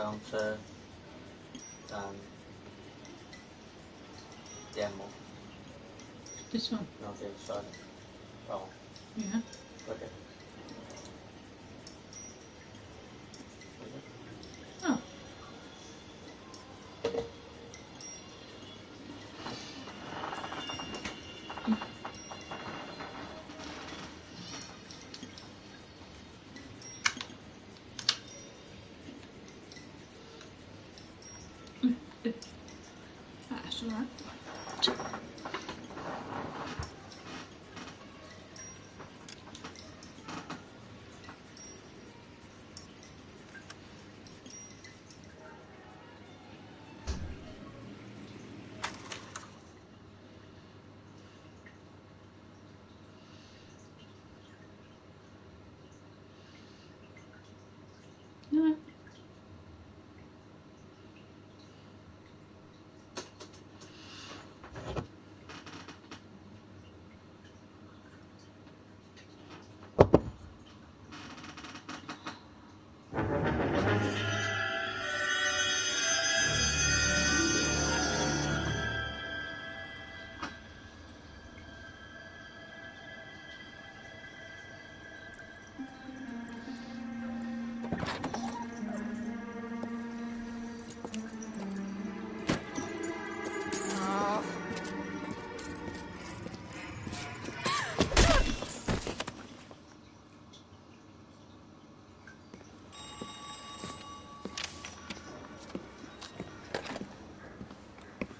dalam xe dan demo. This one? Okay, sorry. Oh. Yeah. Okay. Oh. That's all right. No.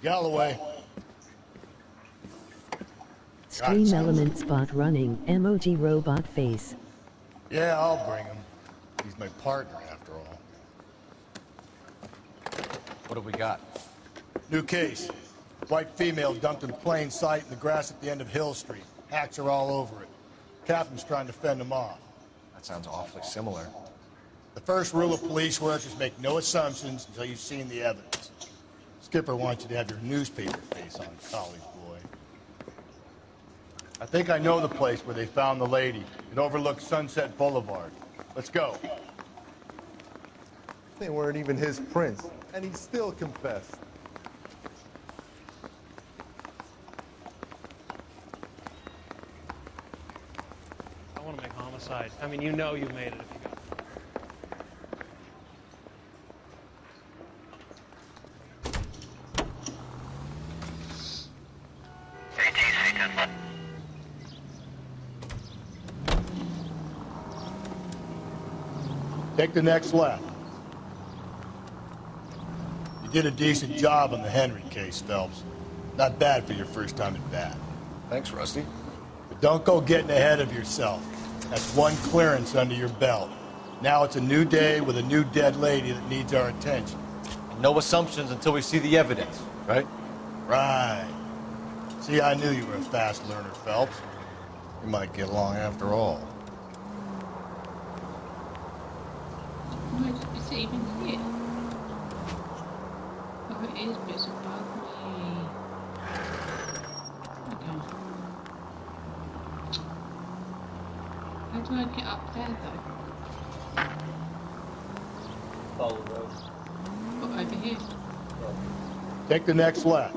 Galloway. Stream element spot running, emoji robot face. Yeah, I'll bring him. He's my partner, after all. What have we got? New case. White female dumped in plain sight in the grass at the end of Hill Street. Hacks are all over it. Captain's trying to fend them off. That sounds awfully similar. The first rule of police work is make no assumptions until you've seen the evidence. Skipper wants you to have your newspaper face on, college boy. I think I know the place where they found the lady. It overlooks Sunset Boulevard. Let's go. They weren't even his prints, and he still confessed. I want to make homicide. I mean, you know you made it if you got it. Take the next left. You did a decent job on the Henry case, Phelps. Not bad for your first time at bat. Thanks, Rusty. But don't go getting ahead of yourself. That's one clearance under your belt. Now it's a new day with a new dead lady that needs our attention. No assumptions until we see the evidence, right? Right. See, I knew you were a fast learner, Phelps. We might get along after all. Is it even here? Oh, it is, but it's above me. Okay. How do I get up there, though? Follow the road. What, over here? Take the next left.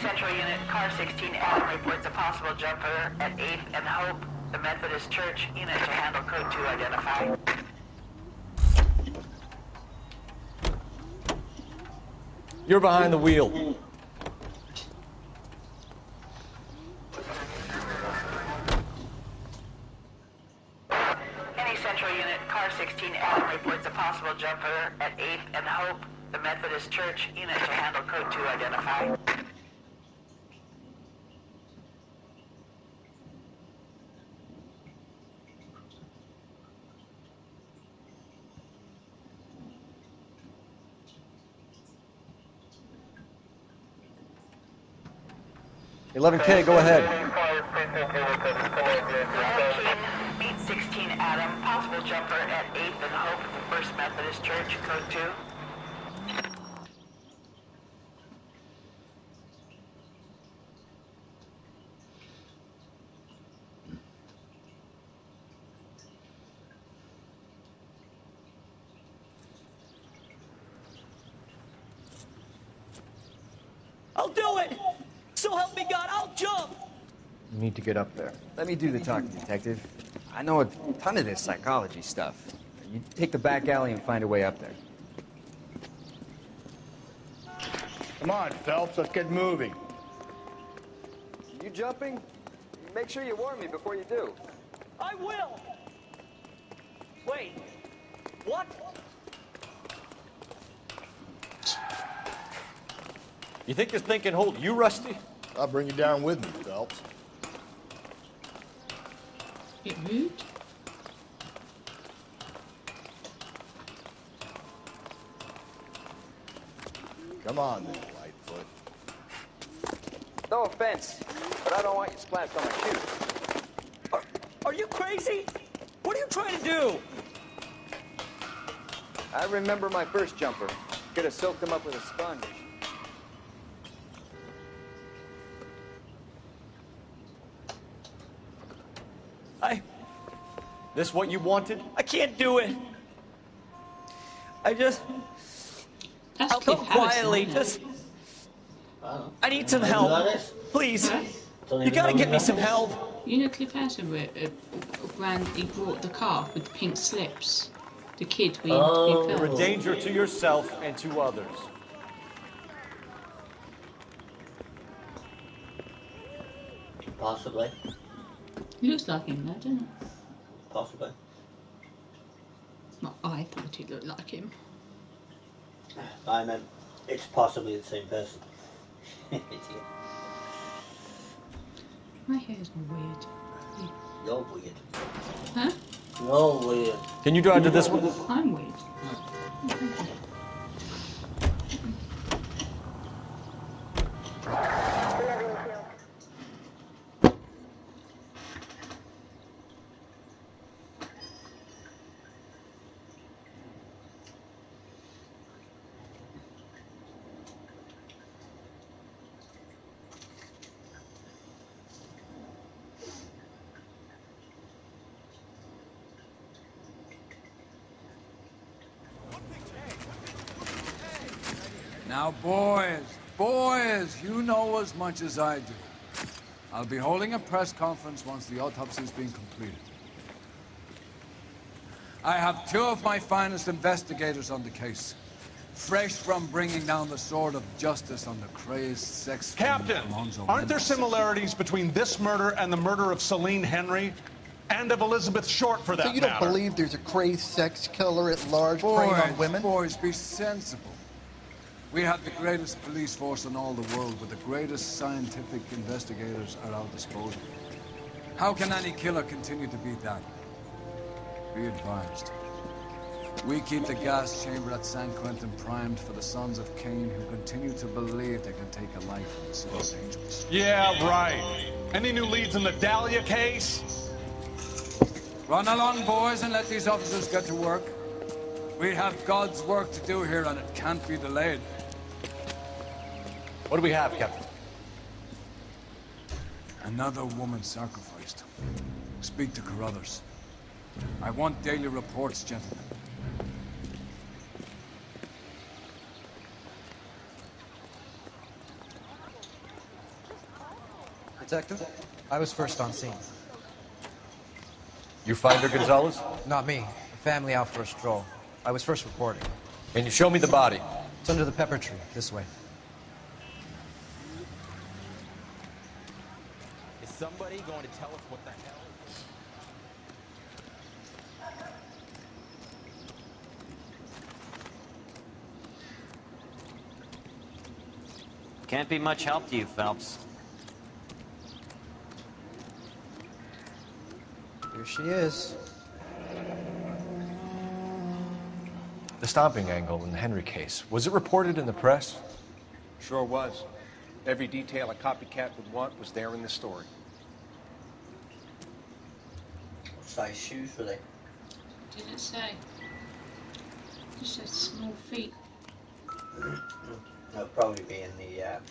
Central Unit, Car 16 Adam reports a possible jumper at 8th and Hope. The Methodist Church unit to handle code 2 identify. You're behind the wheel. Any Central Unit, Car 16 Adam reports a possible jumper at 8th and Hope. The Methodist Church unit to handle code 2 identify. $11K, go ahead. Meet 16 Adam, possible jumper at 8th and Hope at the First Methodist Church, code 2. I'll do it! So help me God, I'll jump! You need to get up there. Let me do the talking, Detective. I know a ton of this psychology stuff. You take the back alley and find a way up there. Come on, Phelps, let's get moving. You jumping? Make sure you warn me before you do. I will! Wait, what? You think this thing can hold you, Rusty? I'll bring you down with me, Phelps. Bit rude. Come on then, Lightfoot. No offense, but I don't want you splashed on my shoes. Are you crazy? What are you trying to do? I remember my first jumper. Could have soaked him up with a sponge. This what you wanted? I can't do it. That's I'll come quietly. Just, I need some help. Please. You gotta get me some help. You know Cliff Harrison where he brought the car with the pink slips? The kid who You're a danger to yourself and to others. Possibly. He looks like him, though, doesn't he? Possibly. Well, I thought he looked like him. I meant it's possibly the same person. My hair's weird. You're weird. Huh? You're weird. Can you drive to this one? I'm weird. Now, boys, you know as much as I do. I'll be holding a press conference once the autopsy's been completed. I have two of my finest investigators on the case. Fresh from bringing down the sword of justice on the crazed sex Captain, aren't there similarities between this murder and the murder of Celine Henry? And of Elizabeth Short, for that matter? So you don't believe there's a crazed sex killer at large preying on women? Boys, be sensible. We have the greatest police force in all the world, with the greatest scientific investigators at our disposal. How can any killer continue to beat that? Be advised. We keep the gas chamber at San Quentin primed for the sons of Cain who continue to believe they can take a life in the city of angels. Yeah, right. Any new leads in the Dahlia case? Run along, boys, and let these officers get to work. We have God's work to do here, and it can't be delayed. What do we have, Captain? Another woman sacrificed. Speak to Carruthers. I want daily reports, gentlemen. Detective, I was first on scene. You find her, Gonzalez? Not me. The family out for a stroll. I was first reporting. Can you show me the body? It's under the pepper tree. This way. Is somebody going to tell us what the hell? Can't be much help to you, Phelps. Here she is. The stomping angle in the Henry case, was it reported in the press? Sure was. Every detail a copycat would want was there in the story. What size shoes were they? Didn't say. Just said small feet. That'll probably be in the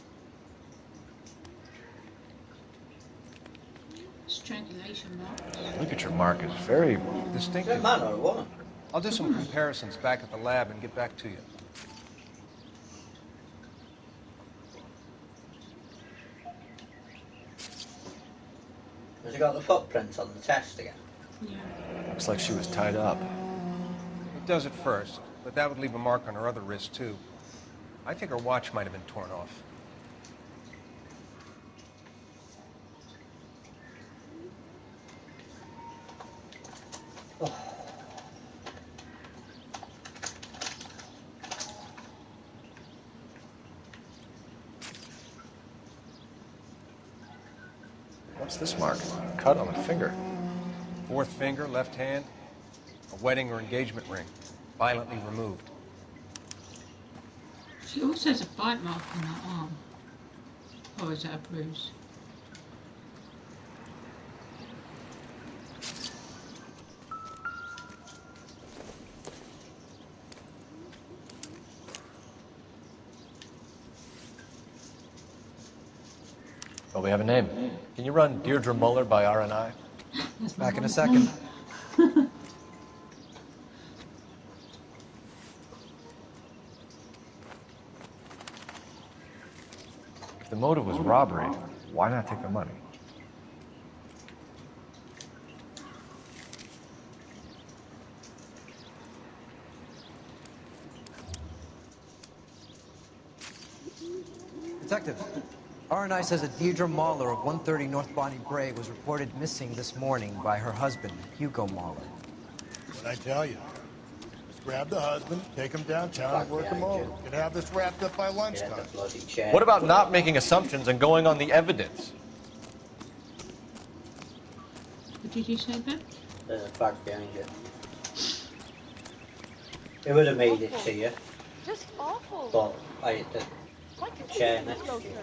strangulation mark. Look at your mark, it's very distinctive. Man or a woman? I'll do some comparisons back at the lab and get back to you. Has he got the footprints on the test again? Yeah. Looks like she was tied up. It does at first, but that would leave a mark on her other wrist, too. I think her watch might have been torn off. What's this mark? Cut on the finger. Fourth finger, left hand. A wedding or engagement ring. Violently removed. She also has a bite mark on her arm. Or is that a bruise? Well, we have a name. Can you run Deirdre Muller by RNI? Back in a second. If the motive was robbery, why not take the money? Detective, RNI says that Deirdre Mahler of 130 North Bonnie Bray was reported missing this morning by her husband, Hugo Mahler. What'd I tell you? Just grab the husband, take him downtown, and work him over. Could have this wrapped up by lunchtime. What about not making assumptions and going on the evidence? What did you say, Ben? There's a bag behind you. It would have made it to you. Just awful. But I hit the chair next to you.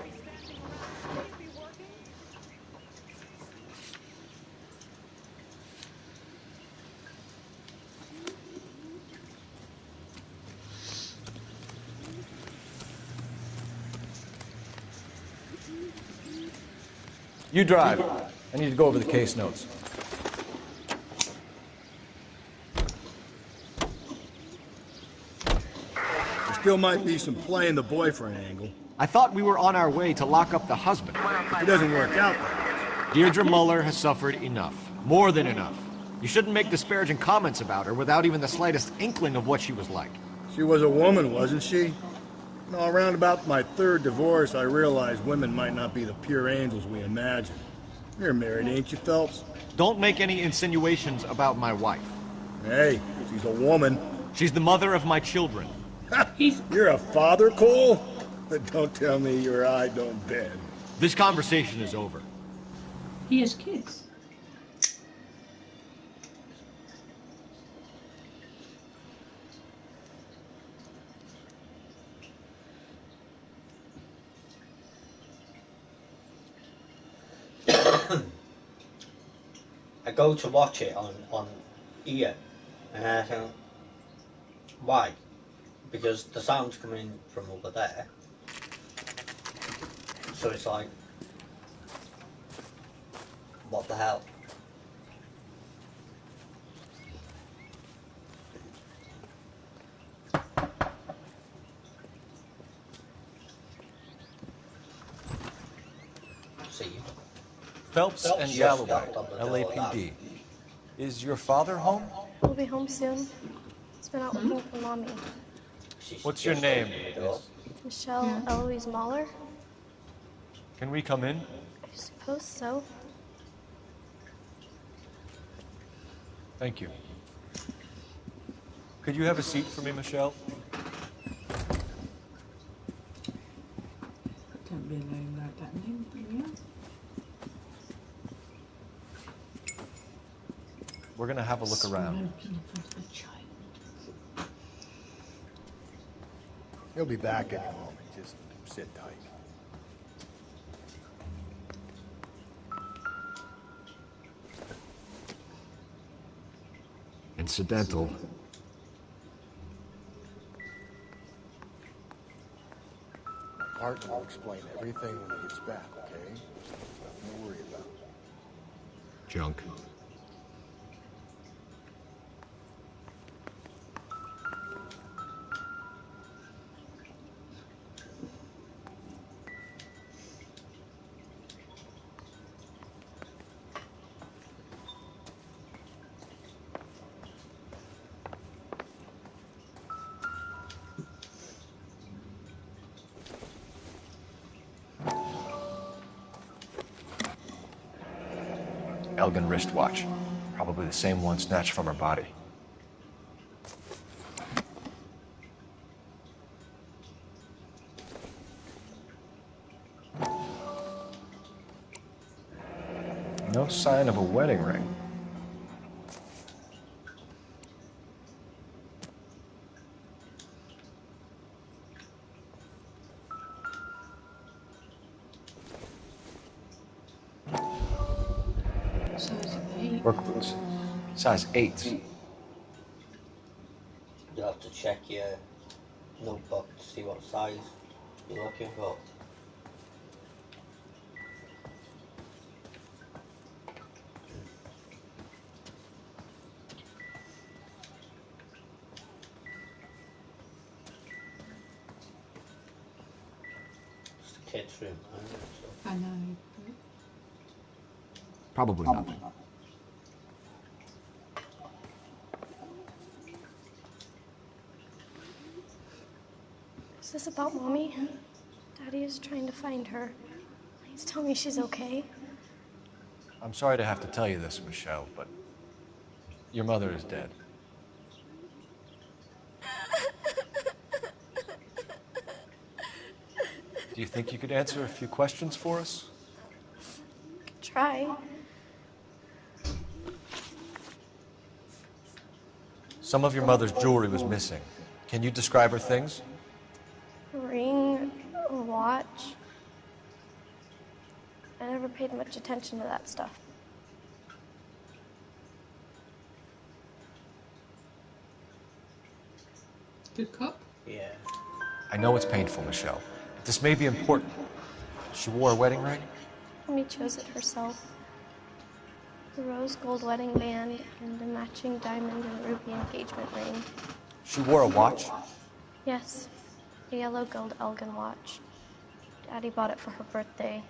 You drive. I need to go over the case notes. There still might be some playing the boyfriend angle. I thought we were on our way to lock up the husband. If it doesn't work out, though. Deirdre Muller has suffered enough. More than enough. You shouldn't make disparaging comments about her without even the slightest inkling of what she was like. She was a woman, wasn't she? No, around about my third divorce, I realized women might not be the pure angels we imagine. You're married, ain't you, Phelps? Don't make any insinuations about my wife. Hey, she's a woman. She's the mother of my children. You're a father, Cole? Don't tell me your eye don't bend. This conversation is over. He has kids. I go to watch it on ear, and I think, why? Because the sound's coming from over there. So it's like, what the hell? See. Phelps and Galloway, LAPD. Is your father home? We'll be home soon. He's been out looking for Mommy. What's your name? Michelle Eloise Mahler? Can we come in? I suppose so. Thank you. Could you have a seat for me, Michelle? Don't be a name like that name, yeah? We're gonna have a look around. He'll be back any moment. Just sit tight. Incidental. My partner will explain everything when he gets back, okay? Nothing to worry about. Junk. Elgin wristwatch. Probably the same one snatched from her body. No sign of a wedding ring. Size 8. Work boots. Size 8. You'll have to check your notebook to see what size you're looking for. It's the kids' room, isn't it? So. I know. Probably nothing. Is this about Mommy? Daddy is trying to find her. Please tell me she's okay. I'm sorry to have to tell you this, Michelle, but your mother is dead. Do you think you could answer a few questions for us? Try. Some of your mother's jewelry was missing. Can you describe her things? A ring, a watch. I never paid much attention to that stuff. Good cop? Yeah. I know it's painful, Michelle, but this may be important. She wore a wedding ring? Mommy chose it herself. A rose gold wedding band and a matching diamond and ruby engagement ring. She wore a watch? Yes, a yellow gold Elgin watch. Daddy bought it for her birthday.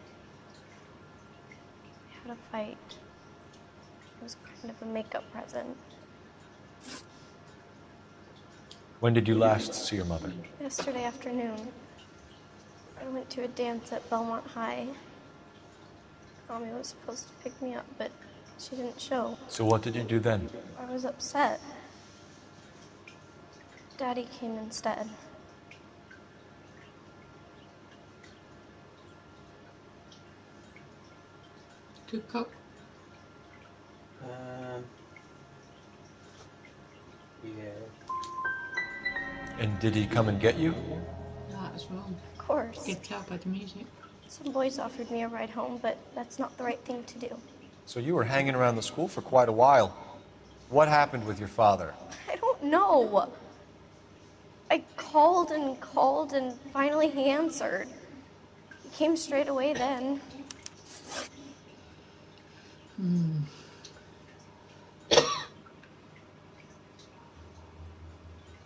We had a fight. It was kind of a makeup present. When did you last see your mother? Yesterday afternoon, I went to a dance at Belmont High. Mommy was supposed to pick me up, but she didn't show. So what did you do then? I was upset. Daddy came instead. Good cop? Yeah. And did he come and get you? That as well. Of course. Could tell by the music. Some boys offered me a ride home, but that's not the right thing to do. So you were hanging around the school for quite a while. What happened with your father? I don't know. I called and finally he answered. He came straight away then.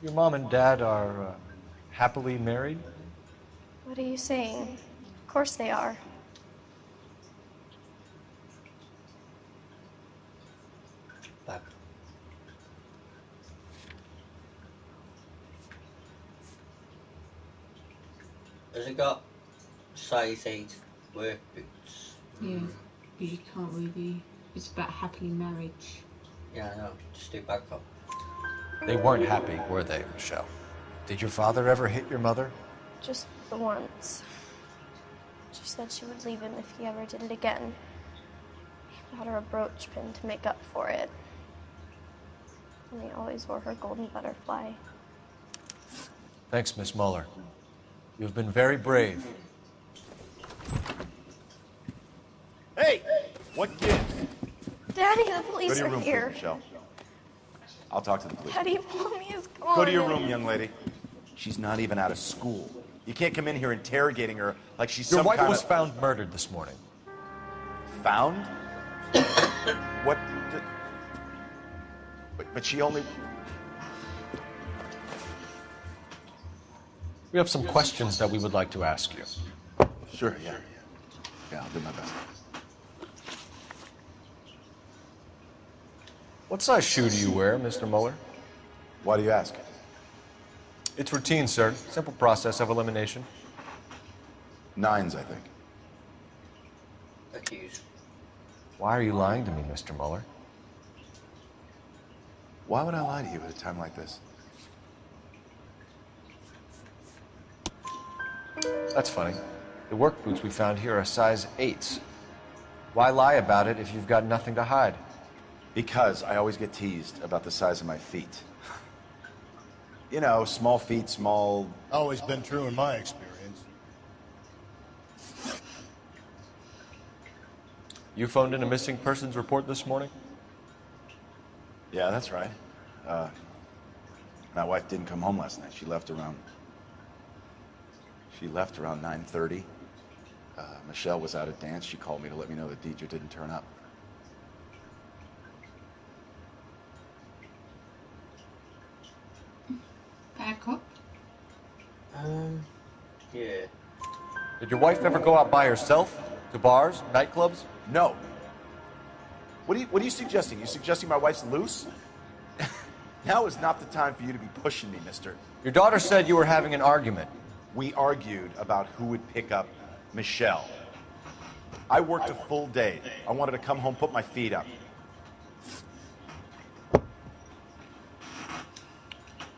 Your mom and dad are happily married? What are you saying? Of course they are. Back. Has it got size 8 work boots? Yeah, but you can't really. It's about happily marriage. Yeah, I know. Just do back up. They weren't happy, were they, Michelle? Did your father ever hit your mother? Just the once. She said she would leave him if he ever did it again. He got her a brooch pin to make up for it. And he always wore her golden butterfly. Thanks, Miss Muller. You've been very brave. Hey! What gives? Daddy, the Go police to your are room, here. please, Michelle. I'll talk to the police. Daddy, Mommy is gone. Go to your room, young lady. She's not even out of school. You can't come in here interrogating her like she's Your some wife kind was of... found murdered this morning. Found? What? But she only... We have some questions that we would like to ask you. Sure, yeah. Yeah, I'll do my best. What size shoe do you wear, Mr. Muller? Why do you ask? It's routine, sir. Simple process of elimination. 9s, I think. Accused. Why are you lying to me, Mr. Mueller? Why would I lie to you at a time like this? That's funny. The work boots we found here are size 8s. Why lie about it if you've got nothing to hide? Because I always get teased about the size of my feet. You know, small feet, small... Always been true in my experience. You phoned in a missing persons report this morning? Yeah, that's right. My wife didn't come home last night. She left around 9:30. Michelle was out at dance. She called me to let me know that Deidre didn't turn up. Back up? Yeah. Did your wife ever go out by herself? To bars, nightclubs? No. What are you suggesting? You suggesting my wife's loose? Now is not the time for you to be pushing me, mister. Your daughter said you were having an argument. We argued about who would pick up Michelle. I worked a full day. I wanted to come home, put my feet up.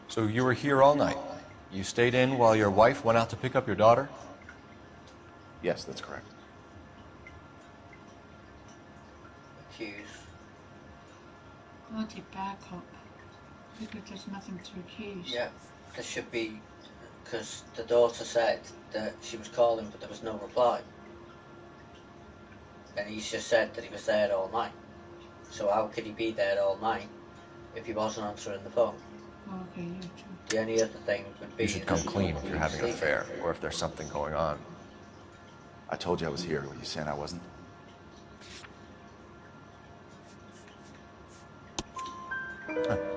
So you were here all night. You stayed in while your wife went out to pick up your daughter? Yes, that's correct. Accused. Bloody back up. Because there's nothing to accuse. Yeah, there should be, because the daughter said that she was calling but there was no reply. And he's just said that he was there all night. So how could he be there all night if he wasn't answering the phone? Okay, you too. The only other thing would be... You should come clean if you're having an affair, or if there's something going on. I told you I was here. Were you saying I wasn't?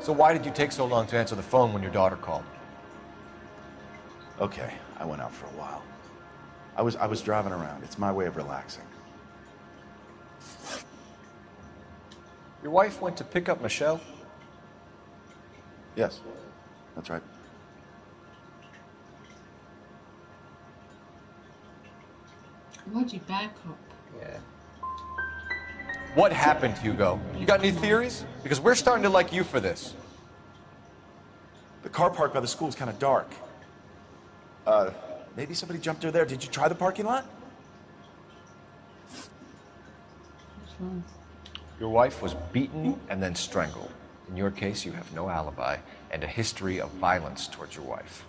So why did you take so long to answer the phone when your daughter called? Okay, I went out for a while. I was driving around. It's my way of relaxing. Your wife went to pick up Michelle? Yes, that's right. Bloody back up. Yeah. What happened, Hugo? You got any theories? Because we're starting to like you for this. The car park by the school is kind of dark. Maybe somebody jumped her there. Did you try the parking lot? Your wife was beaten and then strangled. In your case, you have no alibi and a history of violence towards your wife.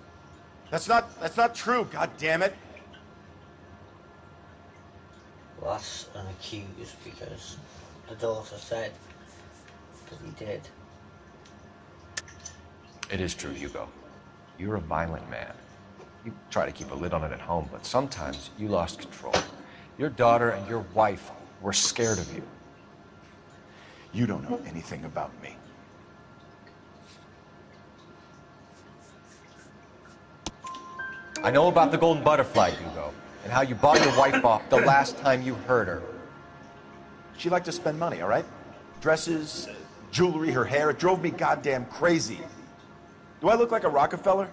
That's not true, god damn it. Well, that's an accused because the daughter said that he did. It is true, Hugo. You're a violent man. You try to keep a lid on it at home, but sometimes you lost control. Your daughter and your wife were scared of you. You don't know anything about me. I know about the golden butterfly, Hugo, and how you bought your wife off the last time you heard her. She liked to spend money, all right? Dresses, jewelry, her hair. It drove me goddamn crazy. Do I look like a Rockefeller?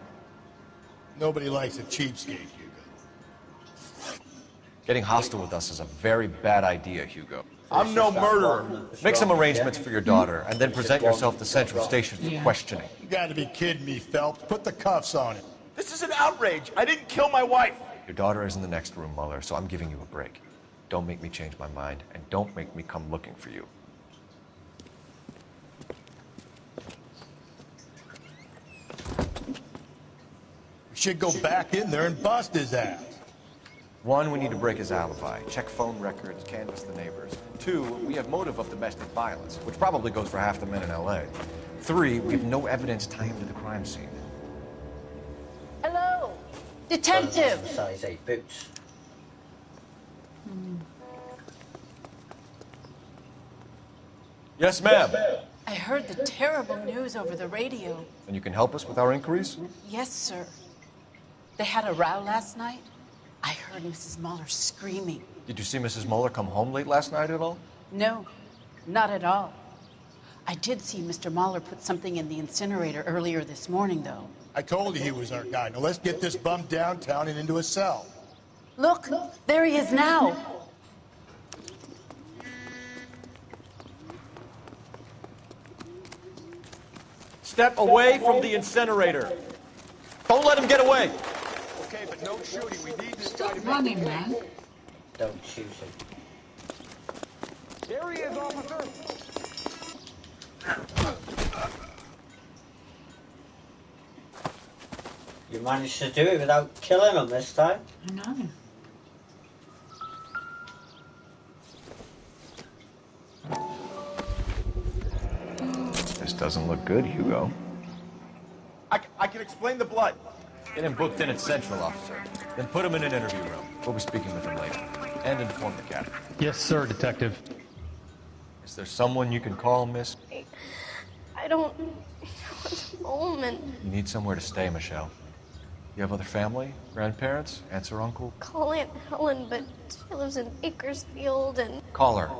Nobody likes a cheapskate, Hugo. Getting hostile with us is a very bad idea, Hugo. I'm no murderer. Make some arrangements for your daughter, and then present yourself to Central Station for questioning. You gotta be kidding me, Phelps. Put the cuffs on him. This is an outrage. I didn't kill my wife. Your daughter is in the next room, Mueller, so I'm giving you a break. Don't make me change my mind, and don't make me come looking for you. We should go back in there and bust his ass. 1, we need to break his alibi, check phone records, canvass the neighbors. 2, we have motive of domestic violence, which probably goes for half the men in L.A. 3, we have no evidence tying him to the crime scene. Hello, detective. Size 8 boots. Yes, ma'am. I heard the terrible news over the radio. And you can help us with our inquiries? Yes, sir. They had a row last night. I heard Mrs. Mueller screaming. Did you see Mrs. Mueller come home late last night at all? No, not at all. I did see Mr. Mueller put something in the incinerator earlier this morning, though. I told you he was our guy. Now let's get this bum downtown and into a cell. Look, there he is now. Step away from the incinerator. Don't let him get away. Okay, but no shooting. We need this guy to Stop running, man. Don't shoot him. There he is, officer. You managed to do it without killing him this time. I know. This doesn't look good, Hugo. I can explain the blood. Get him booked in at Central, officer. Then put him in an interview room. We'll be speaking with him later. And inform the captain. Yes, sir, Detective. Is there someone you can call, miss? I don't know at the moment. You need somewhere to stay, Michelle. You have other family? Grandparents? Aunts or uncle? Call Aunt Helen, but she lives in Bakersfield and... Call her.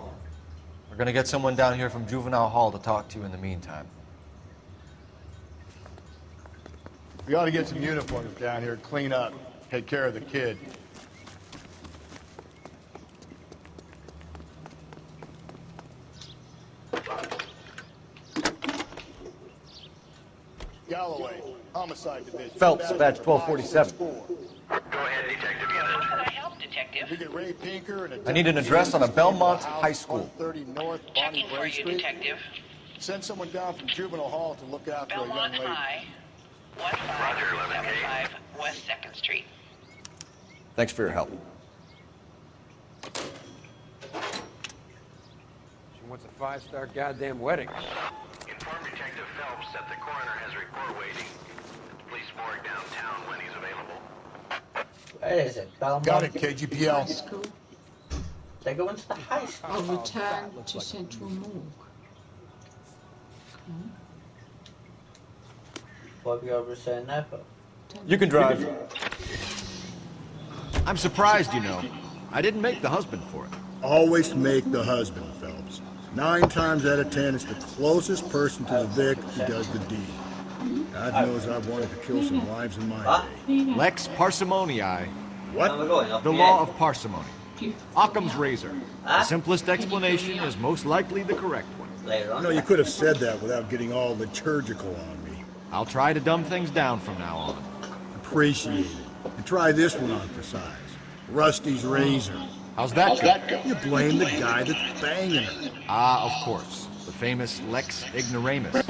We're gonna get someone down here from Juvenile Hall to talk to you in the meantime. We ought to get some uniforms down here, clean up, take care of the kid. Galloway, homicide division. Phelps, badge 1247. Go ahead, Detective Unit. How can I help, Detective? We get Ray Pinker and I need an address on a Belmont High School. 30 North Checking Bonnie for Bray you, Street. Detective. Send someone down from Juvenile Hall to look after a young Belmont lady. High, 1575 West 2nd Street. Thanks for your help. She wants a 5-star goddamn wedding. Inform Detective Phelps that the coroner has a report waiting at the police morgue downtown when he's available. Where is it? Belmont? Got it, High KGPL. school. They go into the high school. I'll return to Central Morgue. Okay. What have you got to return there for? You can drive. I'm surprised, you know. I didn't make the husband for it. Always make the husband, Phelps. 9 times out of 10, it's the closest person to the Vic who does the deed. God knows I've wanted to kill some wives in my day. Lex parsimoniae. What? The law of parsimony. Occam's razor. The simplest explanation is most likely the correct one. Later on. You know, you could have said that without getting all liturgical on me. I'll try to dumb things down from now on. Appreciate it. And try this one on for size. Rusty's razor. How's that go? You blame the guy that's banging her. Ah, of course. The famous Lex ignoramus.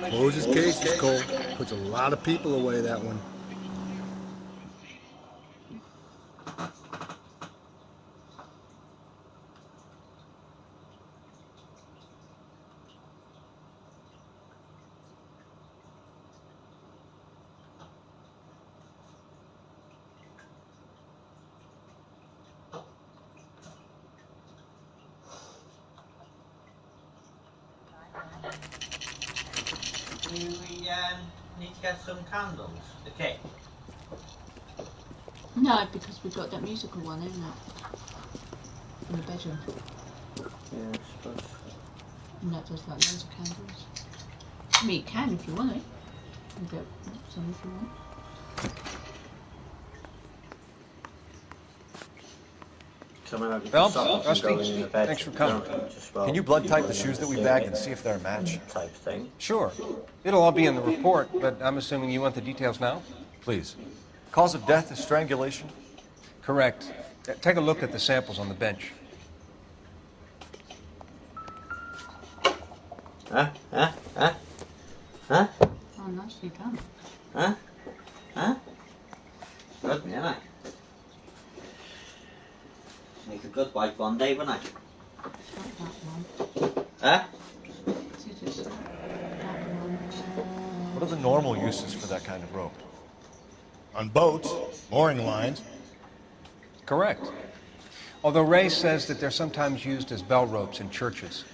Closes cases, Cole. Puts a lot of people away, that one. Do we need to get some candles? Okay. No, because we've got that musical one, isn't it? In the bedroom. Yeah, I suppose. And that does like loads of candles. I mean, you can if you want it. You get some if you want. Phelps, Rusty, thanks for coming. Can you blood type the shoes that we bagged and see if they're a match? Type thing. Sure. It'll all be in the report, but I'm assuming you want the details now? Please. Cause of death is strangulation? Correct. Take a look at the samples on the bench. Huh? Oh, nicely done. Huh? Good, yeah, mate. Make a good wife one day, wouldn't I? Not that one. Huh? Just that one. What are the normal uses for that kind of rope? On boats, mooring lines. Correct. Although Ray says that they're sometimes used as bell ropes in churches.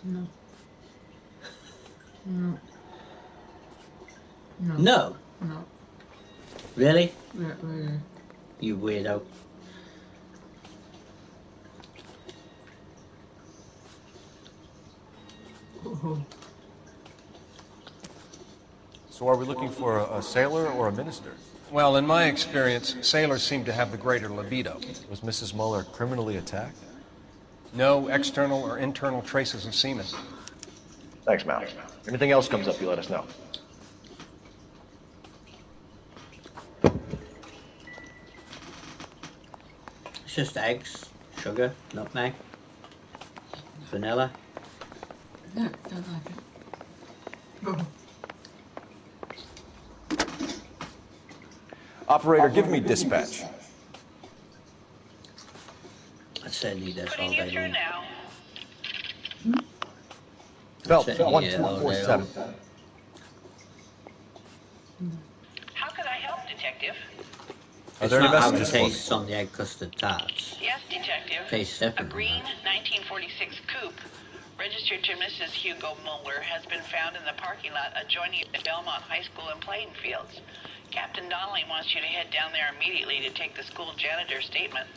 No. No. No. No. No. Really? Yeah, really. You weirdo. So are we looking for a sailor or a minister? Well, in my experience, sailors seem to have the greater libido. Was Mrs. Muller criminally attacked? No external or internal traces of semen. Thanks, Mal. Anything else comes up, you let us know. It's just eggs, sugar, nutmeg, vanilla. No, don't like it. Operator, give me dispatch. I said need this all day long. Phelps, Sitting here all day 1247. long. How can I help, Detective? Are there any It's not messages having for me? tastes on the egg custard tarts. Yes, Detective. Tastes A different. green 1946 coupe, registered to Mrs. Hugo Muller, has been found in the parking lot adjoining the Belmont High School and playing fields. Captain Donnelly wants you to head down there immediately to take the school janitor's statement.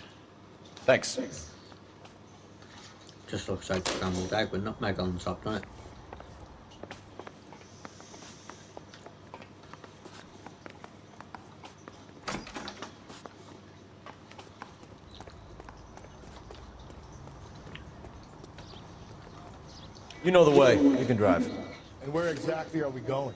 Thanks. Just looks like scrambled egg with nutmeg on top, doesn't it? You know the way. You can drive. And where exactly are we going?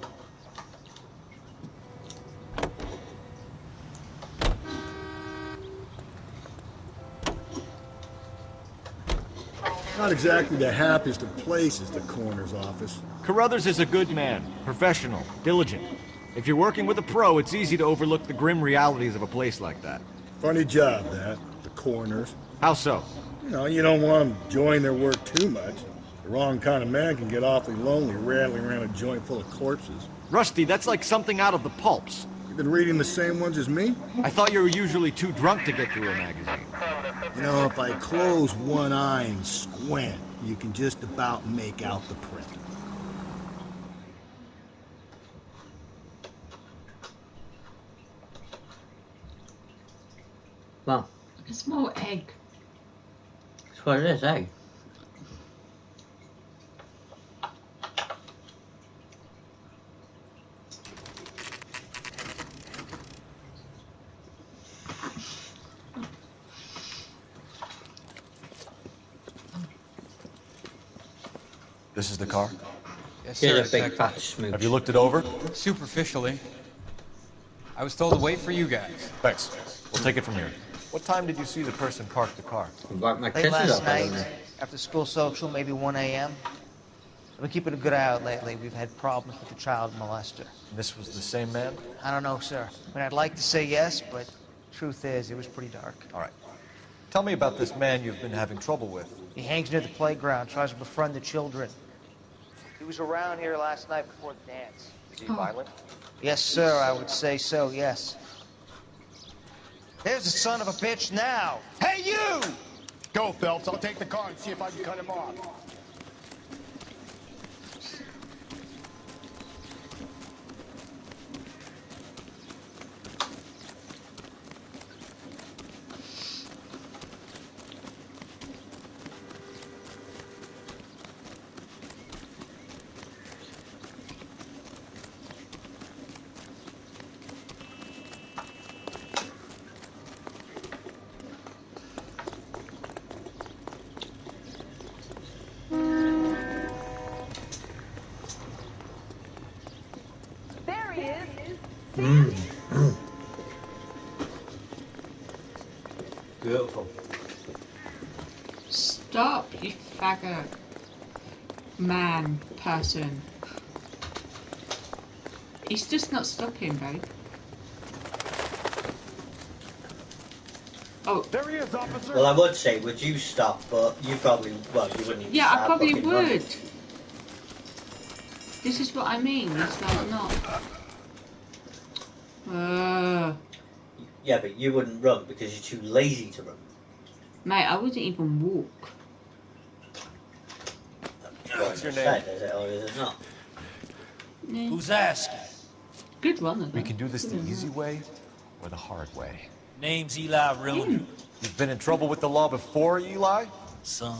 Not exactly the happiest of places, the coroner's office. Carruthers is a good man, professional, diligent. If you're working with a pro, it's easy to overlook the grim realities of a place like that. Funny job, that. The coroner's. How so? You don't want them enjoying their work too much. The wrong kind of man can get awfully lonely rattling around a joint full of corpses. Rusty, that's like something out of the pulps. You've been reading the same ones as me? I thought you were usually too drunk to get through a magazine. If I close one eye and squint, you can just about make out the print. Well, A small egg. that's what it is, egg. This is the car? Yes, Get sir. a big Detective. fat smooch. Have you looked it over? Superficially. I was told to wait for you guys. Thanks. We'll take it from here. What time did you see the person park the car? Like my Late kisses last up, I don't night, know. after school social, maybe 1 a.m. I've been keeping a good eye out lately. We've had problems with a child molester. This was the same man? I don't know, sir. I mean, I'd like to say yes, but truth is, it was pretty dark. All right. Tell me about this man you've been having trouble with. He hangs near the playground, tries to befriend the children. He was around here last night before the dance. Is he violent? Yes, sir, I would say so, yes. There's the son of a bitch now. Hey, you! Go, Phelps. I'll take the car and see if I can cut him off. There he is. Beautiful. Stop, you faggot. Man, person. He's just not stopping, babe. Oh. There he is, officer. Well, I would say, would you stop? But you probably, well, you wouldn't even Yeah, I start probably fucking would. running. This is what I mean. It's like not. Yeah, but you wouldn't run because you're too lazy to run. Mate, I wouldn't even walk. What's your name? Said, is it or is it not? Who's asking? Good runner. We can do this the easy way or the hard way. Name's Eli Riller. You've been in trouble with the law before, Eli? Some.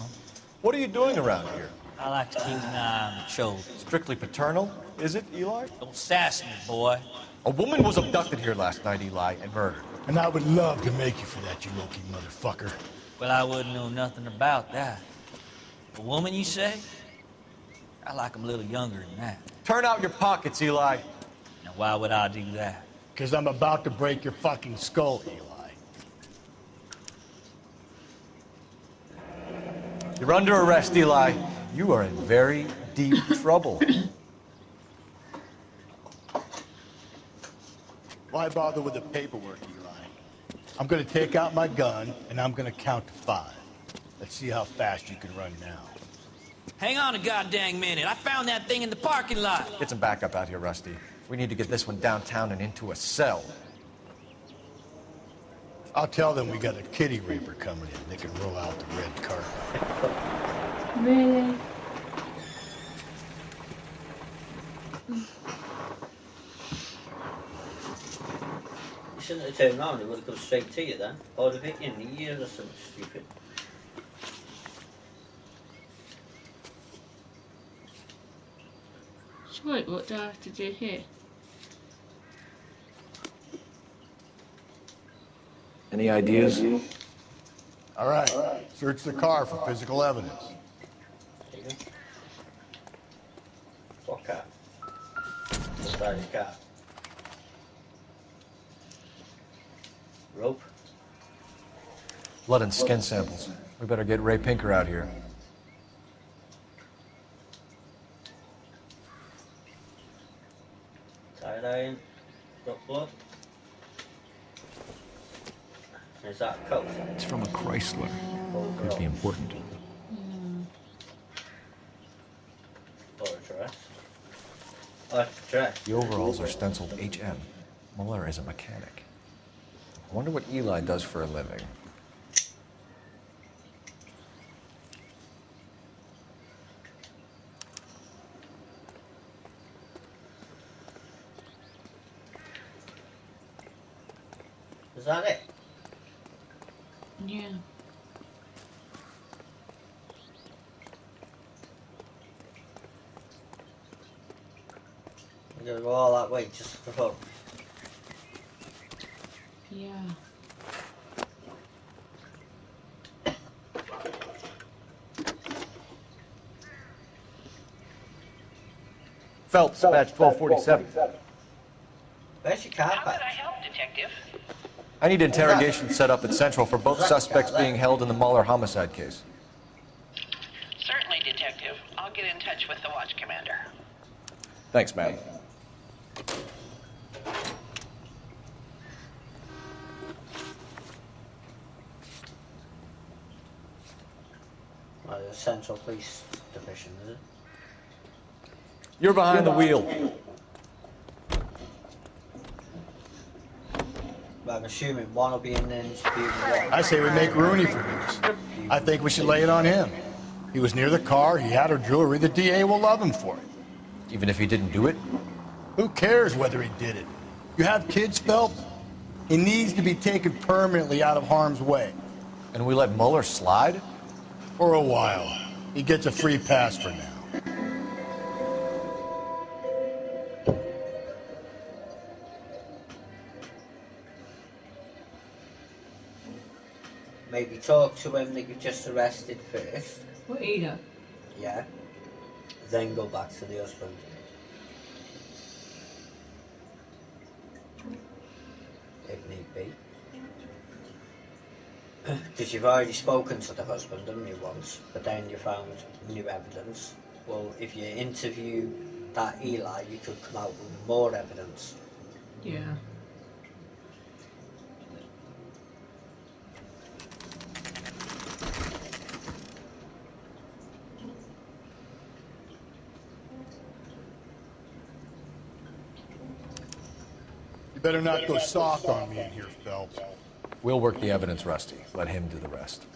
What are you doing around here? I like to keep an eye on the children. Strictly paternal, is it, Eli? Don't sass me, boy. A woman was abducted here last night, Eli, and murdered. And I would love to make you for that, you low-key motherfucker. Well, I wouldn't know nothing about that. A woman, you say? I like 'em a little younger than that. Turn out your pockets, Eli. Now, why would I do that? Because I'm about to break your fucking skull, Eli. You're under arrest, Eli. You are in very deep trouble. Why bother with the paperwork, Eli? I'm gonna take out my gun, and I'm gonna count to 5. Let's see how fast you can run now. Hang on a goddamn minute. I found that thing in the parking lot. Get some backup out here, Rusty. We need to get this one downtown and into a cell. I'll tell them we got a kitty raper coming in. They can roll out the red carpet. Really? You shouldn't have turned around, it would have come straight to you then. Or would have hit you in the ear or something stupid. So wait, what do I have to do here? Any ideas? All right. Search the car for physical evidence. There you go. What car? Inside the car. Rope. Blood and skin samples. We better get Ray Pinker out here. Tied iron. Got blood. Is that a coat? It's from a Chrysler. Could be important. Or a dress. Oh, that's a dress. The overalls are stenciled HM. Muller is a mechanic. I wonder what Eli does for a living. Is that it? Yeah. You gotta go all that way just for fun. Yeah. Phelps, badge 1247. Where's your car How back? could I help, Detective? I need interrogation set up at Central for both suspects being held in the Muller homicide case. Certainly, Detective. I'll get in touch with the watch commander. Thanks, ma'am. The Central Police Division, is it? You're behind the wheel. But I'm assuming one will be in the interview. I say we make Rooney for this. I think we should lay it on him. He was near the car, he had her jewelry, the DA will love him for it. Even if he didn't do it? Who cares whether he did it? You have kids, Phelps? He needs to be taken permanently out of harm's way. And we let Muller slide? For a while. He gets a free pass for now. Maybe talk to him that you've just arrested first. What, Ida? Yeah. Then go back to the husband. If need be. Because you've already spoken to the husband, haven't you, once? But then you found new evidence. Well, if you interview that Eli, you could come out with more evidence. Yeah. You better not go soft on me in here, Phelps. We'll work the evidence, Rusty. Let him do the rest.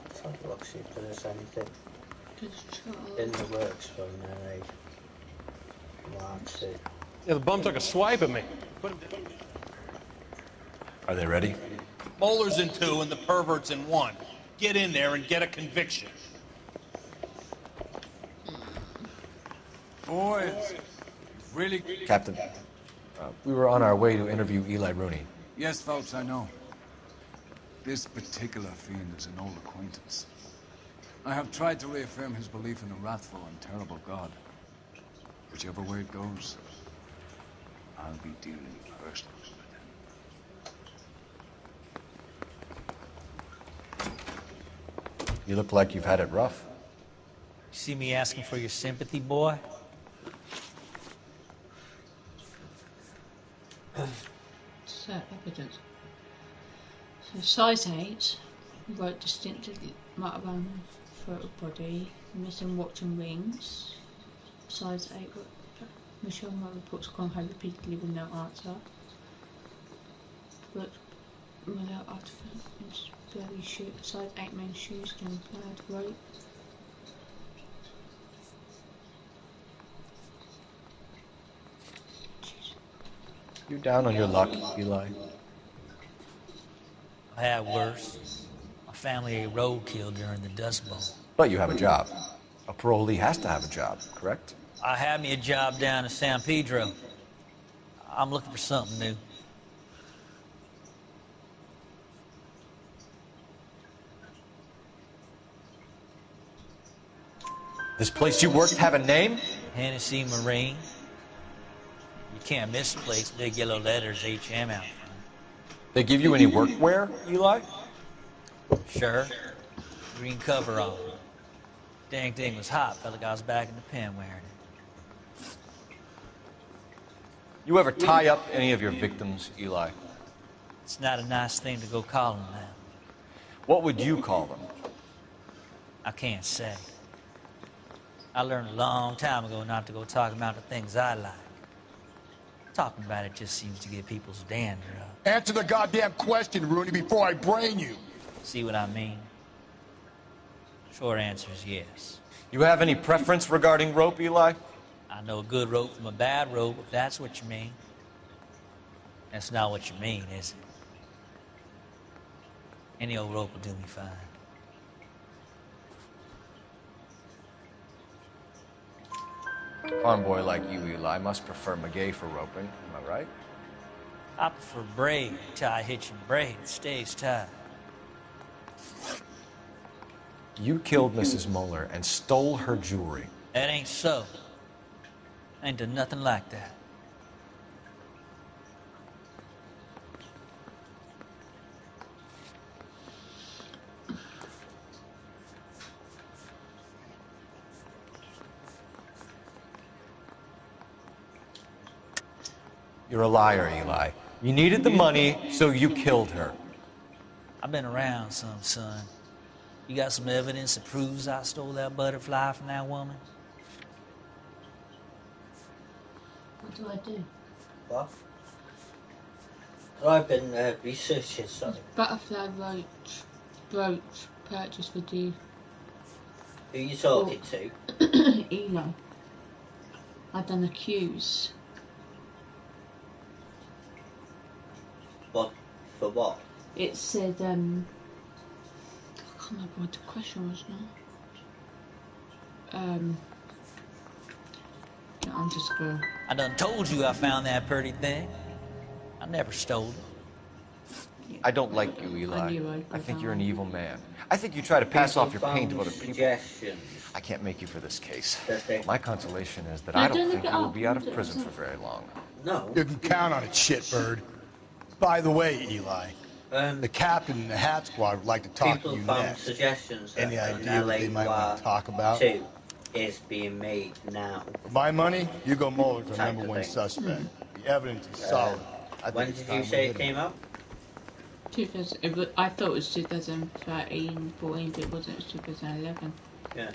Let's have a look, see if there's anything in the works for an LA. Mark 2. Yeah, the bum took a swipe at me. Are they ready? Moeller's in 2 and the pervert's in 1. Get in there and get a conviction. Boys, really... Captain, we were on our way to interview Eli Rooney. Yes, Phelps, I know. This particular fiend is an old acquaintance. I have tried to reaffirm his belief in a wrathful and terrible God. Whichever way it goes, I'll be dealing personally with him. You look like you've had it rough. You see me asking for your sympathy, boy? So, evidence. So, size 8, wrote distinctively, Martin photo body, missing watch and rings. Size 8, Michelle Moore reports gone home repeatedly with no answer. But without artifacts, barely shoot. Size 8 men's shoes, doing bad, right? You down on your luck, Eli? I had worse. My family ate roadkill during the Dust Bowl. But you have a job. A parolee has to have a job, correct? I had me a job down in San Pedro. I'm looking for something new. This place you worked have a name? Hennessy Marine. You can't miss the place. Big yellow letters, HM out front. They give you any workwear, Eli? Sure. Green cover on. Dang thing was hot. Felt like I was back in the pen wearing it. You ever tie up any of your victims, Eli? It's not a nice thing to go calling them. What would you call them? I can't say. I learned a long time ago not to go talking about the things I like. Talking about it just seems to get people's dander up. Answer the goddamn question, Rooney, before I brain you. See what I mean? Short answer is yes. You have any preference regarding rope, Eli? I know a good rope from a bad rope, if that's what you mean. That's not what you mean, is it? Any old rope will do me fine. Farm boy like you, Eli, must prefer McGay for roping. Am I right? I prefer braid, tie, hitch, and braid. It stays tied. You killed Mrs. Moeller and stole her jewelry. That ain't so. I ain't done nothing like that. You're a liar, Eli. You needed the money, so you killed her. I've been around some, son. You got some evidence that proves I stole that butterfly from that woman? What do I do? What? I've been researching something. Butterfly brooch purchased for D. Who are you talking to? Eli. I've done accuse. What? For what? It said, I can't remember what the question was now. Yeah, I'm just gonna... I done told you I found that pretty thing. I never stole it. I don't like you, Eli. I think you're an evil man. I think you try to pass off your pain to other people. I can't make you for this case. My consolation is that I don't think you will be out of prison for very long. No. You can count on it, shitbird. By the way, Eli, the captain and the hat squad would like to talk to you next. Suggestions Any idea what they might want to talk about? 2 is being made now. For my money, Hugo Moeller's our number one suspect. The evidence is solid. When did you say it came out? 2000. I thought it was 2013, 14, but it wasn't. It was 2011. Yeah.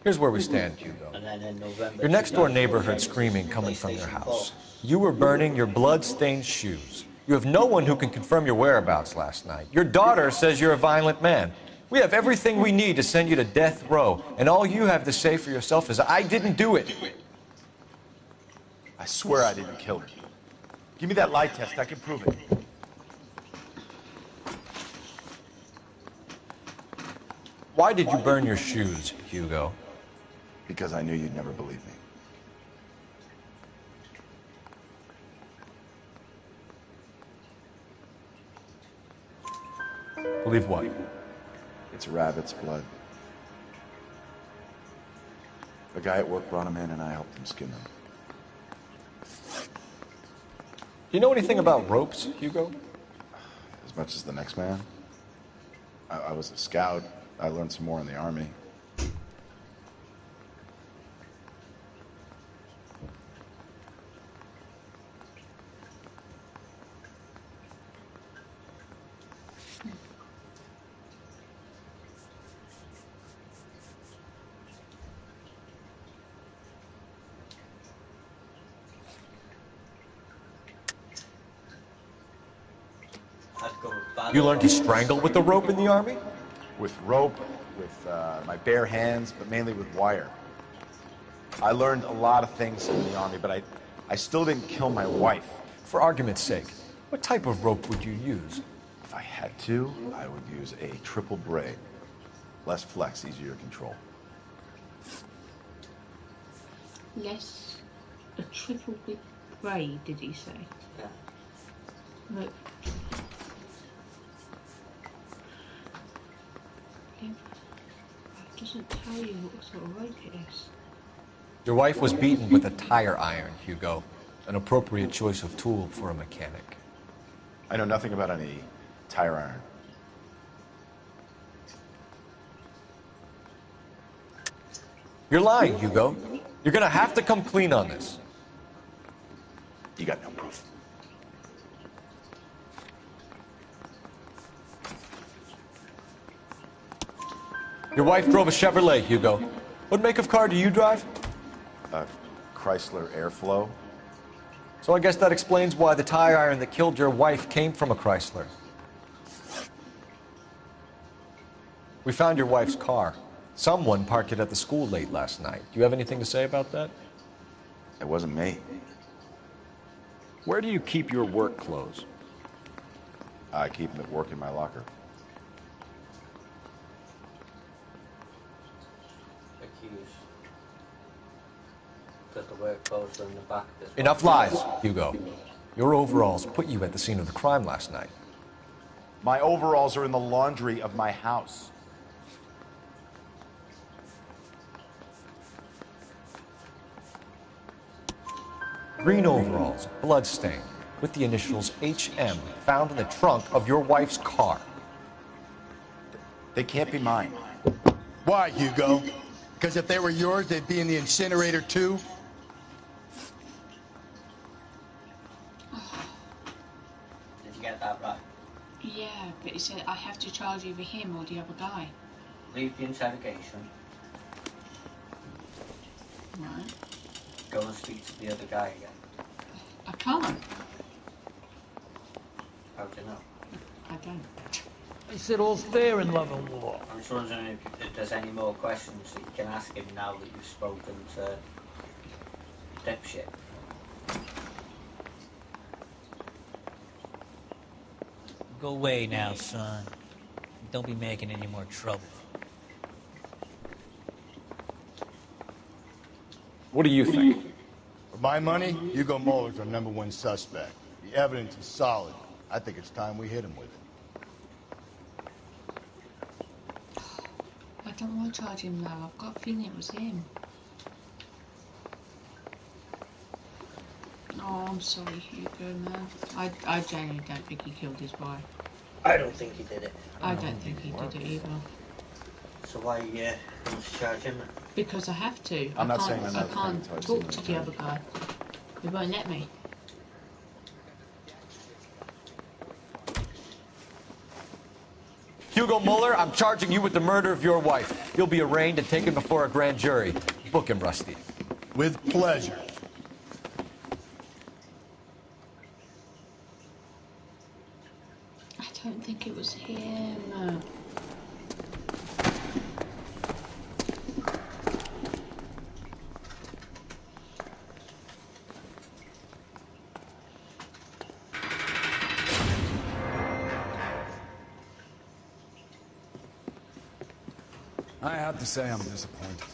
Here's where we stand, Hugo. And then in November, Your next-door neighbor heard screaming coming from their house. You were burning your blood-stained shoes. You have no one who can confirm your whereabouts last night. Your daughter says you're a violent man. We have everything we need to send you to death row, and all you have to say for yourself is, I didn't do it. I swear I didn't kill her. Give me that lie test, I can prove it. Why did you burn your shoes, Hugo? Because I knew you'd never believe me. Believe what? It's rabbit's blood. A guy at work brought him in and I helped him skin them. Do you know anything about ropes, Hugo? As much as the next man. I was a scout. I learned some more in the army. You learned to strangle with the rope in the army? With rope, with my bare hands, but mainly with wire. I learned a lot of things in the army, but I still didn't kill my wife. For argument's sake, what type of rope would you use? If I had to, I would use a triple braid. Less flex, easier to control. Less a triple big braid, did he say? Yeah. Look. It doesn't tell you what sort of rope it is. Your wife was beaten with a tire iron, Hugo. An appropriate choice of tool for a mechanic. I know nothing about any tire iron. You're lying, Hugo. You're gonna have to come clean on this. You got no proof. Your wife drove a Chevrolet, Hugo. What make of car do you drive? A Chrysler Airflow. So I guess that explains why the tire iron that killed your wife came from a Chrysler. We found your wife's car. Someone parked it at the school late last night. Do you have anything to say about that? It wasn't me. Where do you keep your work clothes? I keep them at work in my locker. Put the work clothes in the back. Enough lies, Hugo. Your overalls put you at the scene of the crime last night. My overalls are in the laundry of my house. Green overalls, bloodstained, with the initials HM found in the trunk of your wife's car. They can't be mine. Why, Hugo? Because if they were yours, they'd be in the incinerator too? Did you get that right? Yeah, but he said I have to charge either him or the other guy. Leave the interrogation. Right. Go and speak to the other guy again. I can't. How do you know? I don't. They said all's fair in love and war. I'm just wondering if there's any more questions that you can ask him now that you've spoken to dipshit. Go away now, son. Don't be making any more trouble. What do you think? For my money, Hugo Muller's our #1 suspect. The evidence is solid. I think it's time we hit him with it. I don't want to charge him now. I've got a feeling it was him. Oh, I'm sorry, Hugo, man. I genuinely don't think he killed his wife. I don't think he did it. I don't think he did it either. So why want to charge him? Because I have to. I'm not I saying can't another thing until I see talk to the other guy. He won't let me. Hugo Muller, I'm charging you with the murder of your wife. You'll be arraigned and taken before a grand jury. Book him, Rusty. With pleasure. I don't think it was him. I have to say I'm disappointed.